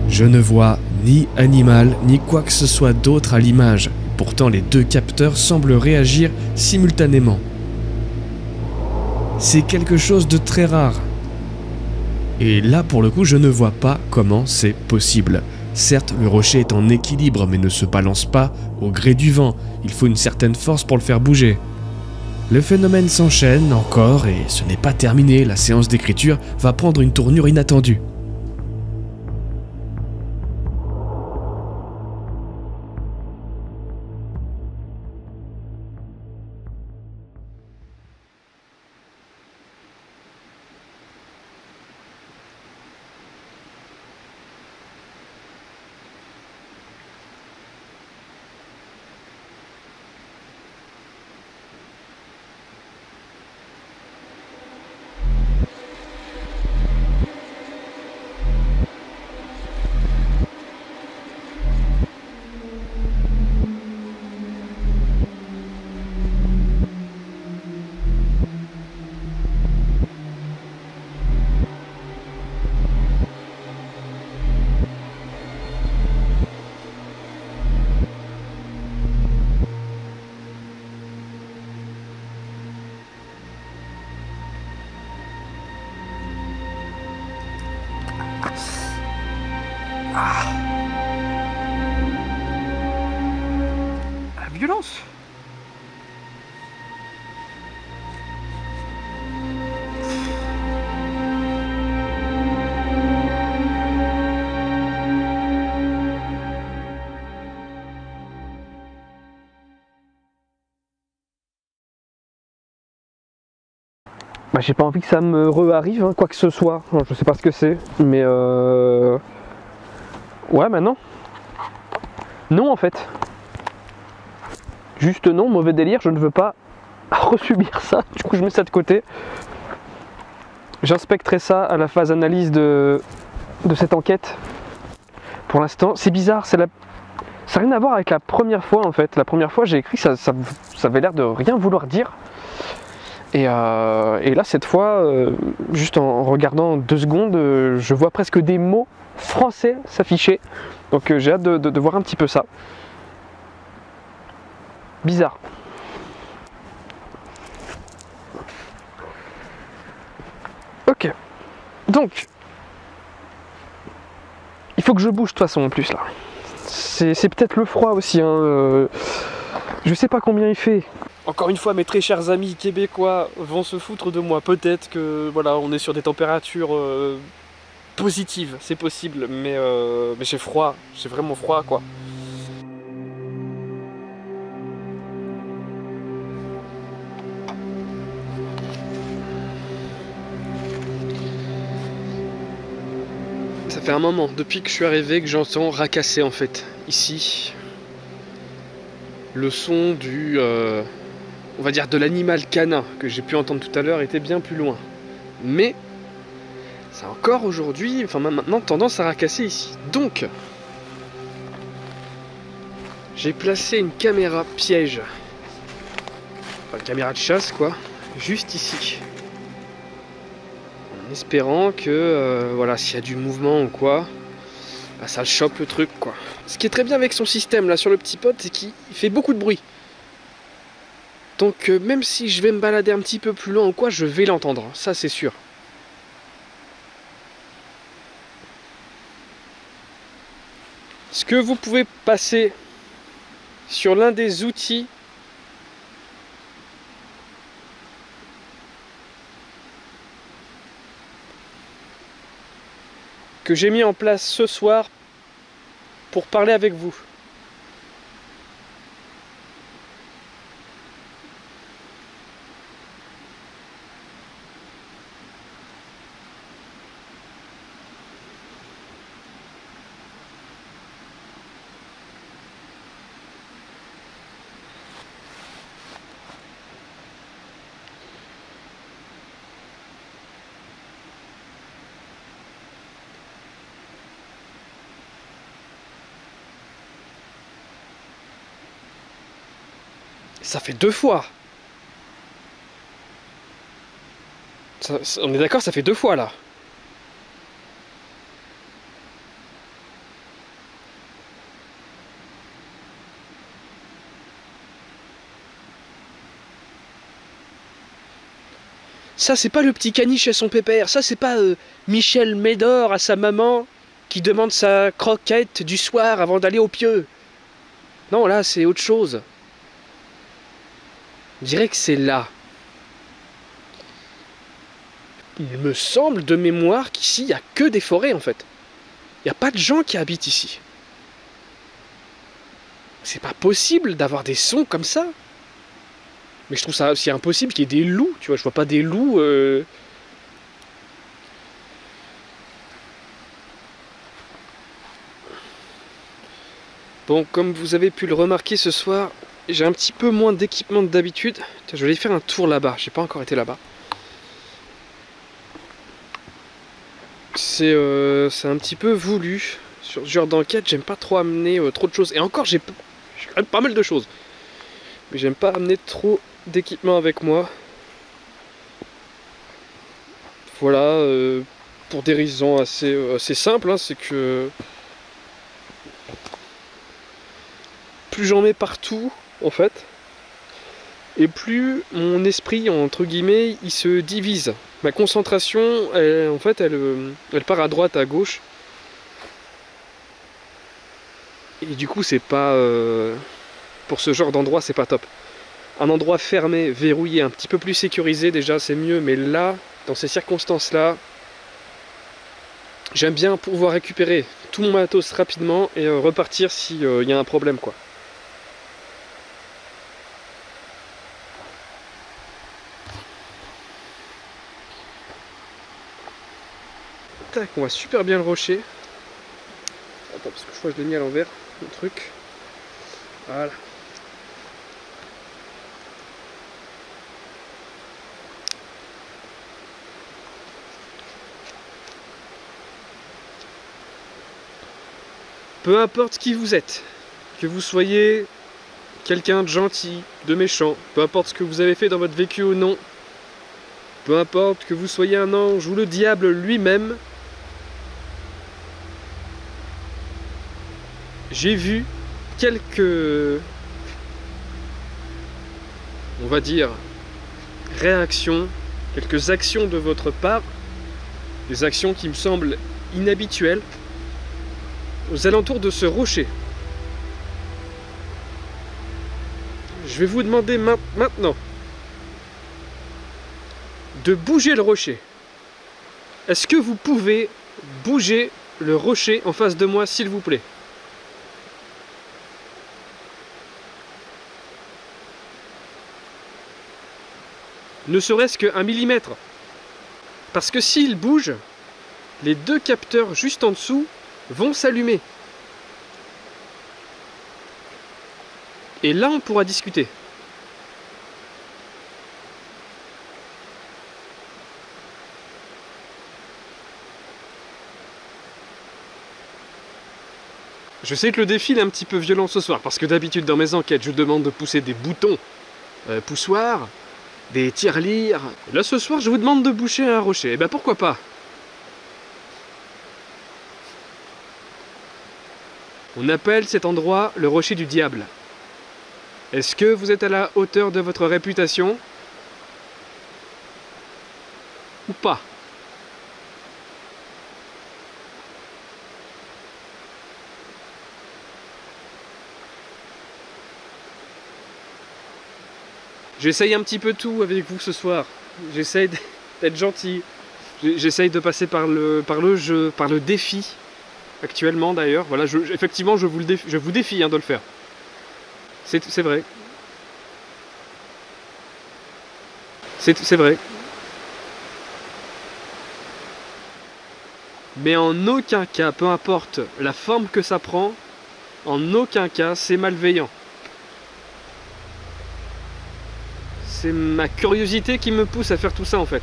Je ne vois ni animal, ni quoi que ce soit d'autre à l'image. Pourtant, les 2 capteurs semblent réagir simultanément. C'est quelque chose de très rare. Et là, pour le coup, je ne vois pas comment c'est possible. Certes, le rocher est en équilibre, mais ne se balance pas au gré du vent. Il faut une certaine force pour le faire bouger. Le phénomène s'enchaîne encore, et ce n'est pas terminé. La séance d'écriture va prendre une tournure inattendue. La violence. Bah, j'ai pas envie que ça me re-arrive, hein, quoi que ce soit. Je sais pas ce que c'est, mais ouais, bah non. Non, en fait. Juste non, mauvais délire, je ne veux pas resubir ça. Du coup, je mets ça de côté. J'inspecterai ça à la phase analyse de cette enquête. Pour l'instant, c'est bizarre, ça n'a rien à voir avec la première fois, en fait. La première fois, j'ai écrit, ça avait l'air de rien vouloir dire. Et là, cette fois, juste en regardant 2 secondes, je vois presque des mots français s'afficher. Donc j'ai hâte de voir un petit peu ça. Bizarre. Ok. Donc, il faut que je bouge de toute façon en plus là. C'est peut-être le froid aussi. Hein. Je sais pas combien il fait. Encore une fois, mes très chers amis québécois vont se foutre de moi. Peut-être que voilà, on est sur des températures positive, c'est possible, mais j'ai froid, j'ai vraiment froid quoi. Ça fait un moment, depuis que je suis arrivé, que j'entends racasser en fait, ici. Le son du, on va dire de l'animal canin que j'ai pu entendre tout à l'heure était bien plus loin. Mais ça a encore aujourd'hui, enfin maintenant tendance à racasser ici. Donc, j'ai placé une caméra piège, enfin une caméra de chasse quoi, juste ici. En espérant que, voilà, s'il y a du mouvement ou quoi, bah, ça le chope le truc quoi. Ce qui est très bien avec son système là sur le petit pod, c'est qu'il fait beaucoup de bruit. Donc même si je vais me balader un petit peu plus loin ou quoi, je vais l'entendre, ça c'est sûr. Est-ce que vous pouvez passer sur l'un des outils que j'ai mis en place ce soir pour parler avec vous? Ça fait 2 fois. On est d'accord, ça fait 2 fois là. Ça c'est pas le petit caniche à son pépère, ça c'est pas Michel Médor à sa maman qui demande sa croquette du soir avant d'aller au pieu. Non, là c'est autre chose. Je dirais que c'est là. Il me semble de mémoire qu'ici, il n'y a que des forêts en fait. Il n'y a pas de gens qui habitent ici. C'est pas possible d'avoir des sons comme ça. Mais je trouve ça aussi impossible qu'il y ait des loups, tu vois. Je vois pas des loups... Bon, comme vous avez pu le remarquer ce soir, j'ai un petit peu moins d'équipement que d'habitude. Je vais aller faire un tour là-bas, j'ai pas encore été là-bas. C'est un petit peu voulu. Sur ce genre d'enquête, j'aime pas trop amener trop de choses. Et encore, j'ai quand même pas mal de choses. Mais j'aime pas amener trop d'équipement avec moi. Voilà, pour des raisons assez simples, hein, c'est que... plus j'en mets partout, en fait, et plus mon esprit, entre guillemets, il se divise. Ma concentration, en fait, elle part à droite, à gauche. Et du coup, c'est pas... pour ce genre d'endroit, c'est pas top. Un endroit fermé, verrouillé, un petit peu plus sécurisé, déjà, c'est mieux. Mais là, dans ces circonstances-là, j'aime bien pouvoir récupérer tout mon matos rapidement et repartir s'il y a un problème, quoi. Tac, on voit super bien le rocher. Attends, parce que je crois que je l'ai mis à l'envers, le truc. Voilà. Peu importe qui vous êtes, que vous soyez quelqu'un de gentil, de méchant, peu importe ce que vous avez fait dans votre vécu ou non, peu importe que vous soyez un ange ou le diable lui-même, j'ai vu quelques, on va dire, réactions, quelques actions de votre part, des actions qui me semblent inhabituelles, aux alentours de ce rocher. Je vais vous demander maintenant de bouger le rocher. Est-ce que vous pouvez bougez le rocher en face de moi, s'il vous plaît. Ne serait-ce qu'un millimètre. Parce que s'il bouge, les deux capteurs juste en dessous vont s'allumer. Et là, on pourra discuter. Je sais que le défi est un petit peu violent ce soir, parce que d'habitude dans mes enquêtes, je demande de pousser des boutons, poussoirs, des tirelires. Là ce soir, je vous demande de boucher un rocher. Et ben pourquoi pas? On appelle cet endroit le rocher du diable. Est-ce que vous êtes à la hauteur de votre réputation? Ou pas? J'essaye un petit peu tout avec vous ce soir. J'essaye d'être gentil. J'essaye de passer par le jeu, par le défi. Actuellement d'ailleurs. Voilà, effectivement, je vous défie de le faire. C'est vrai. C'est vrai. Mais en aucun cas, peu importe la forme que ça prend, en aucun cas c'est malveillant. C'est ma curiosité qui me pousse à faire tout ça en fait.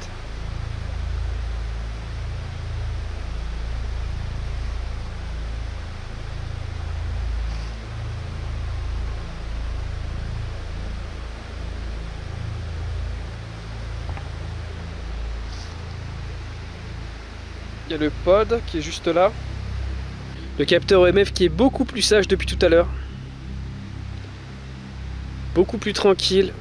Il y a le pod qui est juste là. Le capteur EMF qui est beaucoup plus sage depuis tout à l'heure. Beaucoup plus tranquille.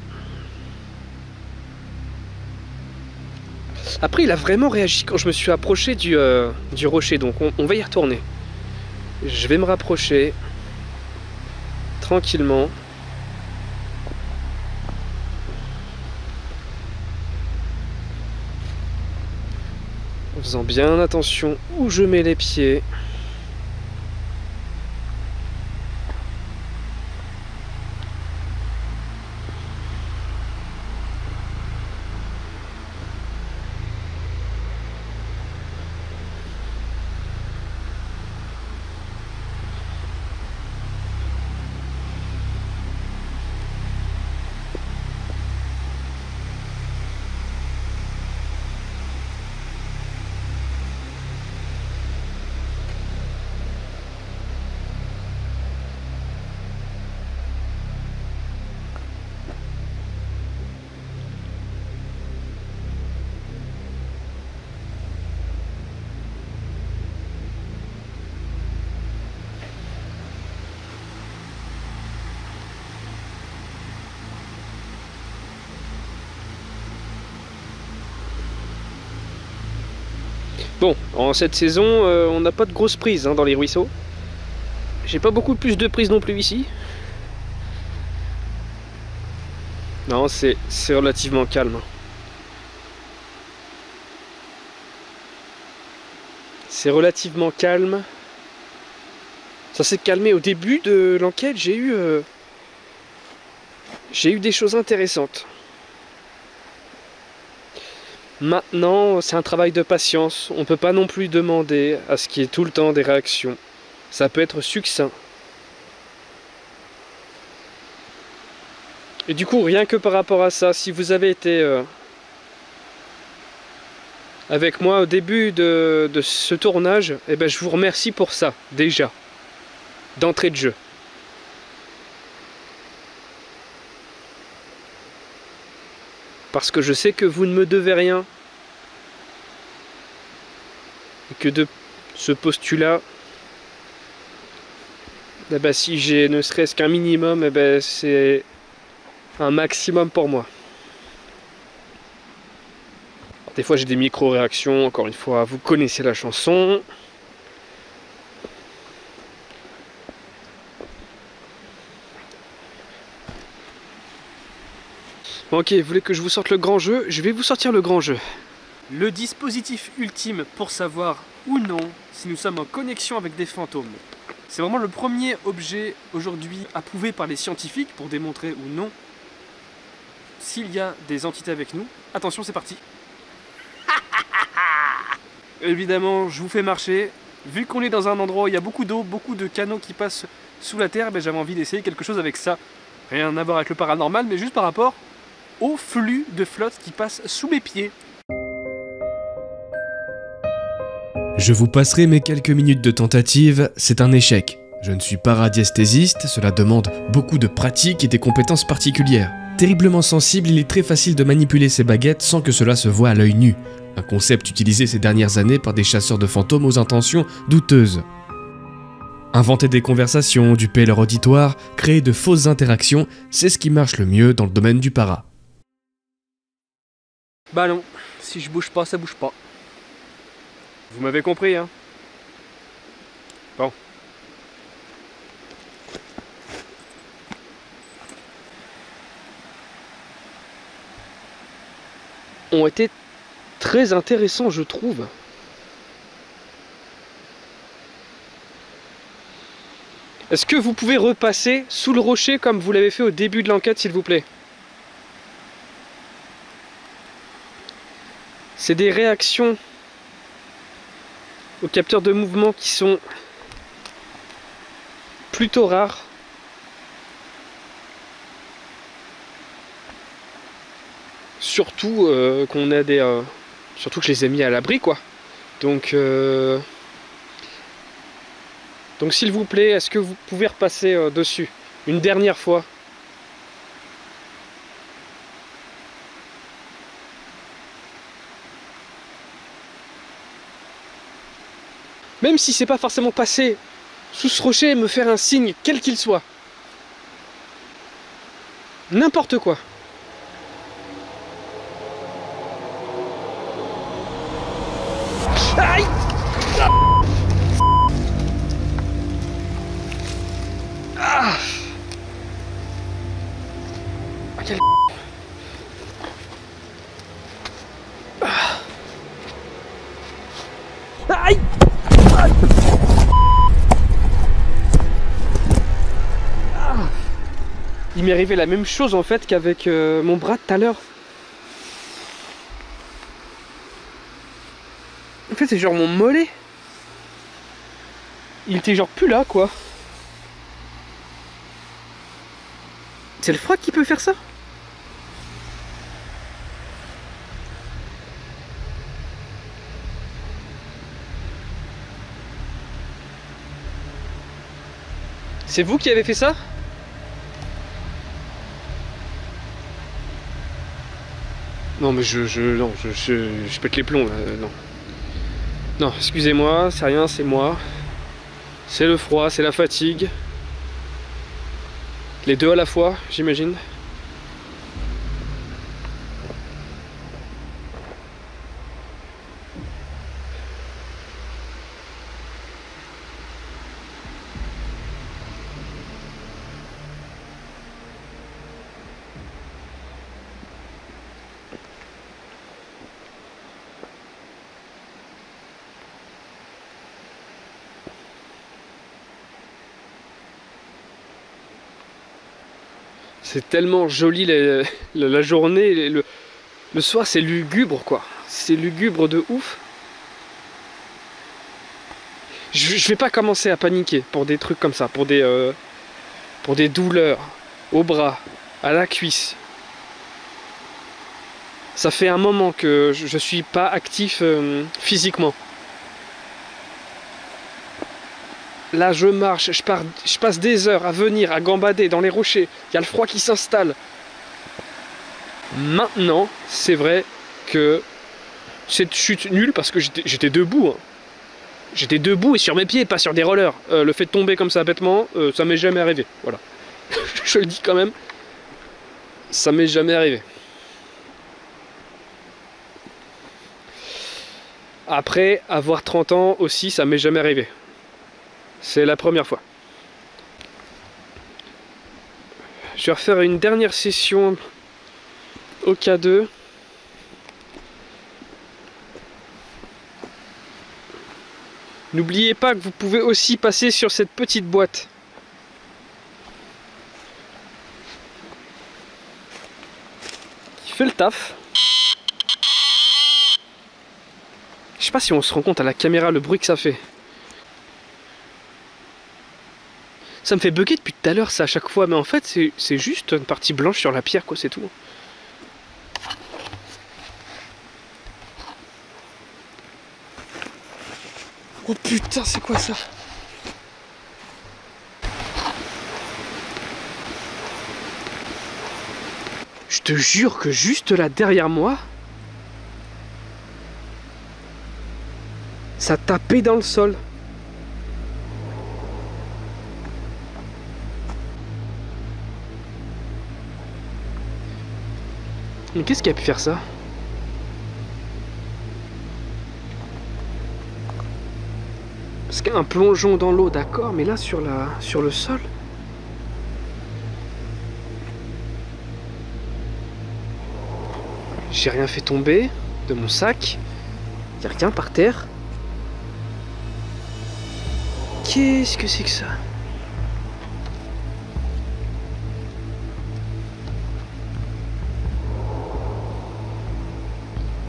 Après, il a vraiment réagi quand je me suis approché du rocher, donc on va y retourner. Je vais me rapprocher tranquillement. En faisant bien attention où je mets les pieds. Bon, en cette saison, on n'a pas de grosses prises dans les ruisseaux. J'ai pas beaucoup plus de prises non plus ici. Non, c'est relativement calme. C'est relativement calme. Ça s'est calmé au début de l'enquête. J'ai eu des choses intéressantes. Maintenant, c'est un travail de patience. On ne peut pas non plus demander à ce qu'il y ait tout le temps des réactions. Ça peut être succinct. Et du coup, rien que par rapport à ça, si vous avez été avec moi au début de ce tournage, eh ben, je vous remercie pour ça, déjà, d'entrée de jeu. Parce que je sais que vous ne me devez rien. Et que de ce postulat, eh ben, si j'ai ne serait-ce qu'un minimum, eh ben, c'est un maximum pour moi. Alors, des fois j'ai des micro-réactions, encore une fois, vous connaissez la chanson. Bon, ok, vous voulez que je vous sorte le grand jeu? Je vais vous sortir le grand jeu. Le dispositif ultime pour savoir ou non si nous sommes en connexion avec des fantômes. C'est vraiment le premier objet aujourd'hui approuvé par les scientifiques pour démontrer ou non s'il y a des entités avec nous. Attention, c'est parti. Évidemment, je vous fais marcher. Vu qu'on est dans un endroit où il y a beaucoup d'eau, beaucoup de canaux qui passent sous la terre, ben j'avais envie d'essayer quelque chose avec ça. Rien à voir avec le paranormal, mais juste par rapport au flux de flotte qui passe sous mes pieds. Je vous passerai mes quelques minutes de tentative, c'est un échec. Je ne suis pas radiesthésiste, cela demande beaucoup de pratique et des compétences particulières. Terriblement sensible, il est très facile de manipuler ces baguettes sans que cela se voie à l'œil nu. Un concept utilisé ces dernières années par des chasseurs de fantômes aux intentions douteuses. Inventer des conversations, duper leur auditoire, créer de fausses interactions, c'est ce qui marche le mieux dans le domaine du para. Bah non, si je bouge pas, ça bouge pas. Vous m'avez compris, hein? Bon. Ont été très intéressants, je trouve. Est-ce que vous pouvez repasser sous le rocher comme vous l'avez fait au début de l'enquête, s'il vous plaît? C'est des réactions aux capteurs de mouvement qui sont plutôt rares. Surtout qu'on a des... surtout que je les ai mis à l'abri, quoi. Donc s'il vous plaît, est-ce que vous pouvez repasser dessus une dernière fois? Même si c'est pas forcément passé sous ce rocher, me faire un signe, quel qu'il soit. N'importe quoi. Aïe! Ah! Ah, quel... Ah! Aïe! Il m'est arrivé la même chose en fait qu'avec mon bras tout à l'heure. En fait c'est genre mon mollet. Il était genre plus là quoi. C'est le froid qui peut faire ça? C'est vous qui avez fait ça? Non mais je pète les plombs là, non. Non, excusez-moi, c'est rien, c'est moi. C'est le froid, c'est la fatigue. Les deux à la fois, j'imagine. C'est tellement joli la journée, le soir c'est lugubre quoi, c'est lugubre de ouf. Je vais pas commencer à paniquer pour des trucs comme ça, pour des douleurs au bras, à la cuisse. Ça fait un moment que je suis pas actif physiquement. Là je marche, je passe des heures à venir, à gambader dans les rochers. Il y a le froid qui s'installe. Maintenant, c'est vrai que cette chute nulle parce que j'étais debout. Hein. J'étais debout et sur mes pieds, pas sur des rollers. Le fait de tomber comme ça bêtement, ça m'est jamais arrivé. Voilà. Je le dis quand même. Ça m'est jamais arrivé. Après, avoir 30 ans aussi, ça m'est jamais arrivé. C'est la première fois. Je vais refaire une dernière session au K2. N'oubliez pas que vous pouvez aussi passer sur cette petite boîte. Qui fait le taf. Je sais pas si on se rend compte à la caméra le bruit que ça fait. Ça me fait bugger depuis tout à l'heure ça à chaque fois, mais en fait c'est juste une partie blanche sur la pierre quoi, c'est tout. Oh putain, c'est quoi ça? Je te jure que juste là derrière moi, ça tapait dans le sol. Mais qu'est-ce qui a pu faire ça? Parce qu'un plongeon dans l'eau, d'accord, mais là sur le sol. J'ai rien fait tomber de mon sac. Y a rien par terre. Qu'est-ce que c'est que ça?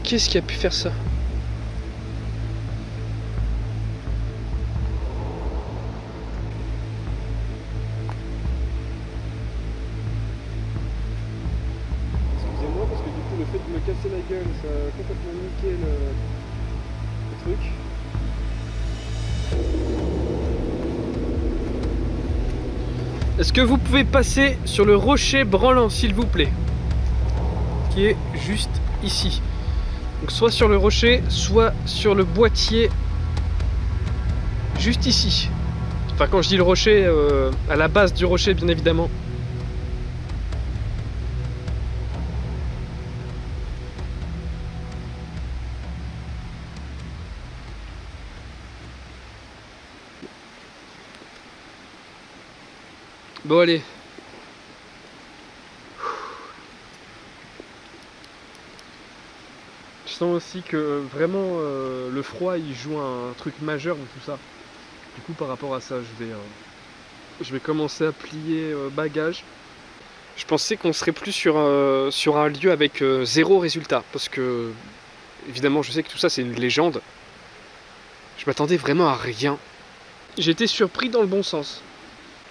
Qu'est-ce qui a pu faire ça? Excusez-moi parce que du coup le fait de me casser la gueule ça a complètement niqué le truc. Est-ce que vous pouvez passer sur le rocher branlant s'il vous plaît? Qui est juste ici. Donc soit sur le rocher, soit sur le boîtier, juste ici. Enfin quand je dis le rocher, à la base du rocher bien évidemment. Bon allez. Je sens aussi que vraiment le froid il joue un truc majeur dans tout ça. Du coup par rapport à ça je vais commencer à plier bagages. Je pensais qu'on serait plus sur un lieu avec zéro résultat. Parce que évidemment je sais que tout ça c'est une légende. Je m'attendais vraiment à rien. J'ai été surpris dans le bon sens.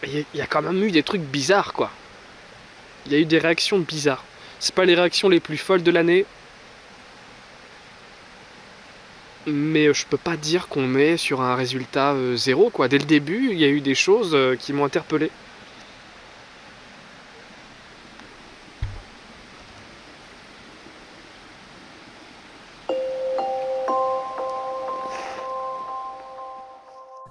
Il y a quand même eu des trucs bizarres quoi. Il y a eu des réactions bizarres. C'est pas les réactions les plus folles de l'année. Mais je peux pas dire qu'on est sur un résultat zéro quoi. Dès le début, il y a eu des choses qui m'ont interpellé.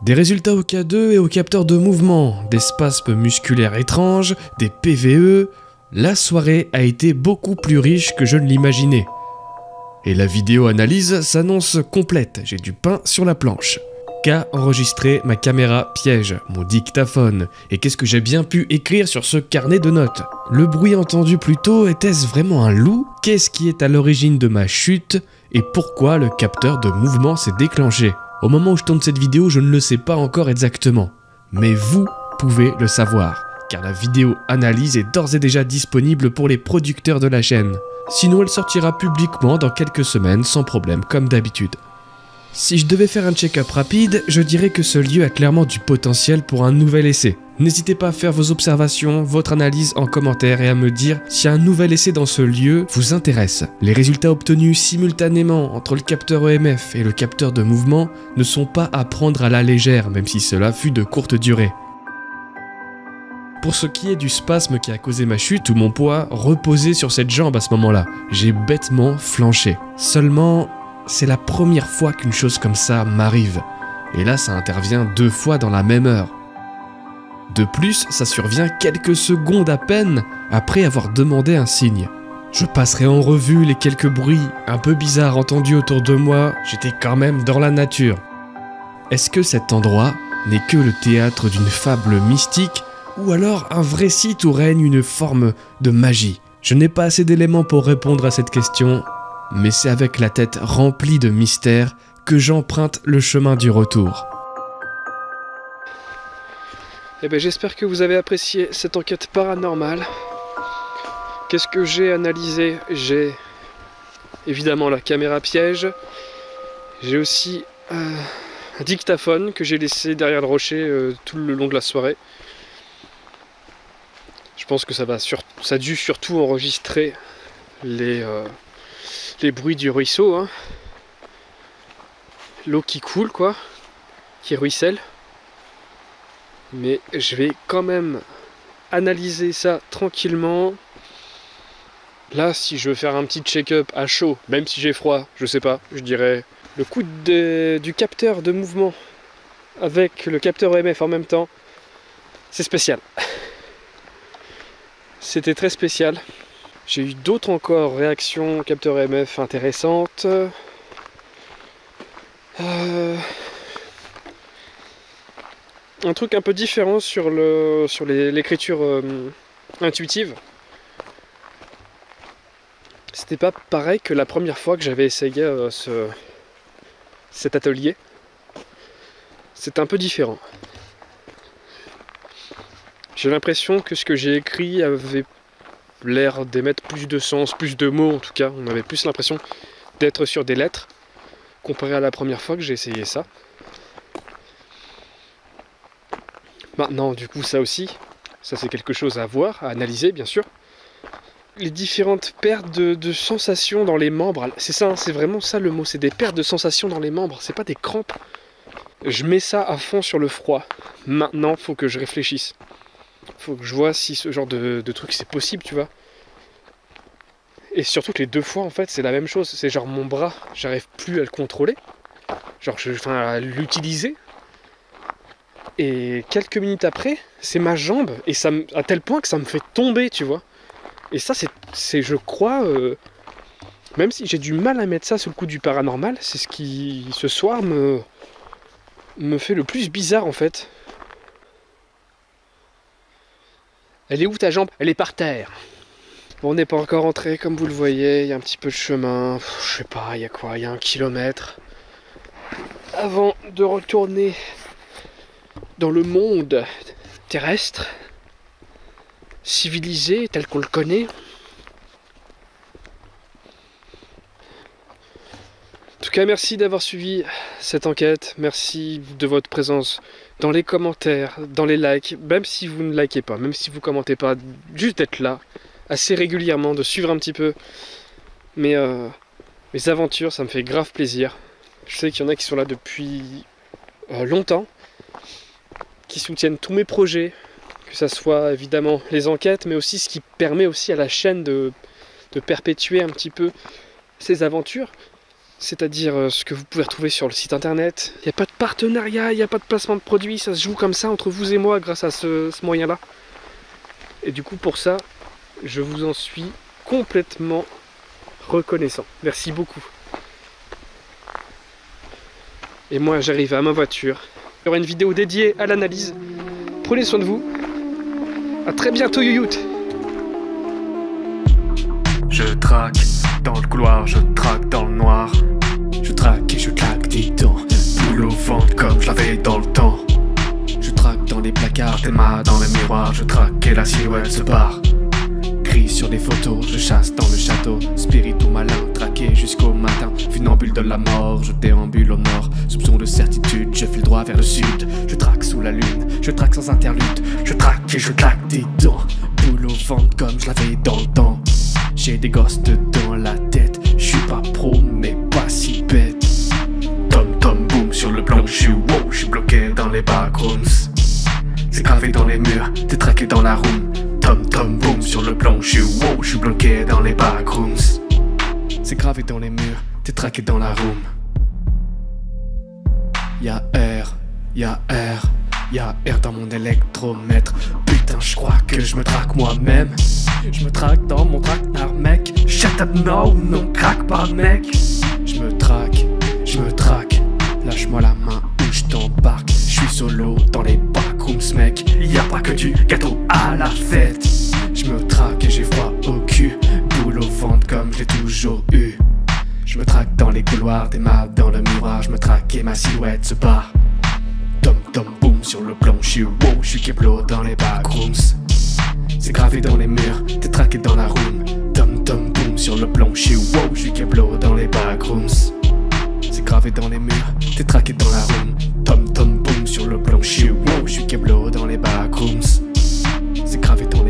Des résultats au K2 et au capteur de mouvement, des spasmes musculaires étranges, des PVE... La soirée a été beaucoup plus riche que je ne l'imaginais. Et la vidéo analyse s'annonce complète, j'ai du pain sur la planche. Qu'a enregistré ma caméra piège, mon dictaphone, et qu'est-ce que j'ai bien pu écrire sur ce carnet de notes? Le bruit entendu plus tôt, était-ce vraiment un loup? Qu'est-ce qui est à l'origine de ma chute? Et pourquoi le capteur de mouvement s'est déclenché? Au moment où je tourne cette vidéo, je ne le sais pas encore exactement. Mais vous pouvez le savoir, car la vidéo analyse est d'ores et déjà disponible pour les producteurs de la chaîne. Sinon elle sortira publiquement dans quelques semaines sans problème comme d'habitude. Si je devais faire un check-up rapide, je dirais que ce lieu a clairement du potentiel pour un nouvel essai. N'hésitez pas à faire vos observations, votre analyse en commentaire et à me dire si un nouvel essai dans ce lieu vous intéresse. Les résultats obtenus simultanément entre le capteur EMF et le capteur de mouvement ne sont pas à prendre à la légère, même si cela fut de courte durée. Pour ce qui est du spasme qui a causé ma chute, tout mon poids reposait sur cette jambe à ce moment-là. J'ai bêtement flanché. Seulement, c'est la première fois qu'une chose comme ça m'arrive. Et là, ça intervient 2 fois dans la même heure. De plus, ça survient quelques secondes à peine après avoir demandé un signe. Je passerai en revue les quelques bruits un peu bizarres entendus autour de moi, j'étais quand même dans la nature. Est-ce que cet endroit n'est que le théâtre d'une fable mystique ou alors un vrai site où règne une forme de magie? Je n'ai pas assez d'éléments pour répondre à cette question, mais c'est avec la tête remplie de mystères que j'emprunte le chemin du retour. Eh ben, j'espère que vous avez apprécié cette enquête paranormale. Qu'est-ce que j'ai analysé? J'ai évidemment la caméra piège. J'ai aussi un dictaphone que j'ai laissé derrière le rocher tout le long de la soirée. Je pense que ça a dû surtout enregistrer les bruits du ruisseau, hein. L'eau qui coule, quoi, qui ruisselle. Mais je vais quand même analyser ça tranquillement. Là, si je veux faire un petit check-up à chaud, même si j'ai froid, je sais pas, je dirais le coup du capteur de mouvement avec le capteur EMF en même temps, c'est spécial. C'était très spécial. J'ai eu d'autres encore réactions capteur EMF intéressantes. Un truc un peu différent sur l'écriture intuitive. C'était pas pareil que la première fois que j'avais essayé cet atelier. C'est un peu différent. J'ai l'impression que ce que j'ai écrit avait l'air d'émettre plus de sens, plus de mots en tout cas. On avait plus l'impression d'être sur des lettres, comparé à la première fois que j'ai essayé ça. Maintenant, du coup, ça aussi, ça c'est quelque chose à voir, à analyser bien sûr. Les différentes pertes de sensations dans les membres, c'est ça, hein, c'est vraiment ça le mot, c'est des pertes de sensations dans les membres, c'est pas des crampes. Je mets ça à fond sur le froid. Maintenant, faut que je réfléchisse. Faut que je vois si ce genre de truc c'est possible, tu vois. Et surtout que les deux fois, en fait, c'est la même chose. C'est genre mon bras, j'arrive plus à le contrôler. Genre, à l'utiliser. Et quelques minutes après, c'est ma jambe. Et ça, à tel point que ça me fait tomber, tu vois. Et ça, c'est je crois... même si j'ai du mal à mettre ça sous le coup du paranormal, c'est ce qui, ce soir, me fait le plus bizarre, en fait. Elle est où ta jambe? Elle est par terre. Bon, on n'est pas encore entré, comme vous le voyez, il y a un petit peu de chemin. Je sais pas, il y a quoi? Il y a 1 kilomètre. Avant de retourner dans le monde terrestre, civilisé tel qu'on le connaît. En tout cas, merci d'avoir suivi cette enquête. Merci de votre présence dans les commentaires, dans les likes, même si vous ne likez pas, même si vous commentez pas, juste d'être là, assez régulièrement, de suivre un petit peu mes aventures, ça me fait grave plaisir. Je sais qu'il y en a qui sont là depuis longtemps, qui soutiennent tous mes projets, que ça soit évidemment les enquêtes, mais aussi ce qui permet aussi à la chaîne de perpétuer un petit peu ces aventures. C'est-à-dire ce que vous pouvez retrouver sur le site internet. Il n'y a pas de partenariat, il n'y a pas de placement de produits, ça se joue comme ça entre vous et moi grâce à ce moyen-là. Et du coup pour ça, je vous en suis complètement reconnaissant. Merci beaucoup. Et moi j'arrive à ma voiture. Il y aura une vidéo dédiée à l'analyse. Prenez soin de vous. A très bientôt Youyout. Je traque dans le couloir, je traque dans le noir. Je traque et je claque des dents, boule au ventre comme je l'avais dans le temps. Je traque dans les placards, tes mains dans les miroirs. Je traque et la silhouette se barre. Gris sur les photos, je chasse dans le château. Spirit ou malin, traqué jusqu'au matin. Funambule de la mort, je déambule au nord. Soupçon de certitude, je file droit vers le sud. Je traque sous la lune, je traque sans interlude. Je traque et je claque des dents, boule au ventre comme je l'avais dans le temps. J'ai des gosses dans la tête, je suis pas pro mais pas si bête. Tom tom boom sur le plan, je suis wow, je suis bloqué dans les backrooms. C'est gravé dans les murs, t'es traqué dans la room. Tom tom boom sur le plan, je suis wow, je suis bloqué dans les backrooms. C'est gravé dans les murs, t'es traqué dans la room. Y'a R, y'a R, y'a R dans mon électromètre. Putain, je crois que je me traque moi-même. Je me traque dans mon tracteur, mec. Shut up, no, non, craque pas, mec. Je me traque, lâche-moi la main ou je t'embarque. Je suis solo dans les backrooms, mec. Y'a pas que du gâteau à la fête. Je me traque et j'ai froid au cul, boule au ventre comme je l'ai toujours eu. Je me traque dans les couloirs, des mains dans le miroir. Je me traque et ma silhouette se barre. Tom tom boum boum sur le plancher. Wow, je suis Keblo dans les backrooms. C'est gravé dans les murs, t'es traqué dans la room. Tom tom boum sur le plancher. Wow, je suis Keblo dans les backrooms. C'est gravé dans les murs, t'es traqué dans la room. Tom tom boum sur le plancher. Wow, je suis Keblo dans les backrooms. C'est gravé dans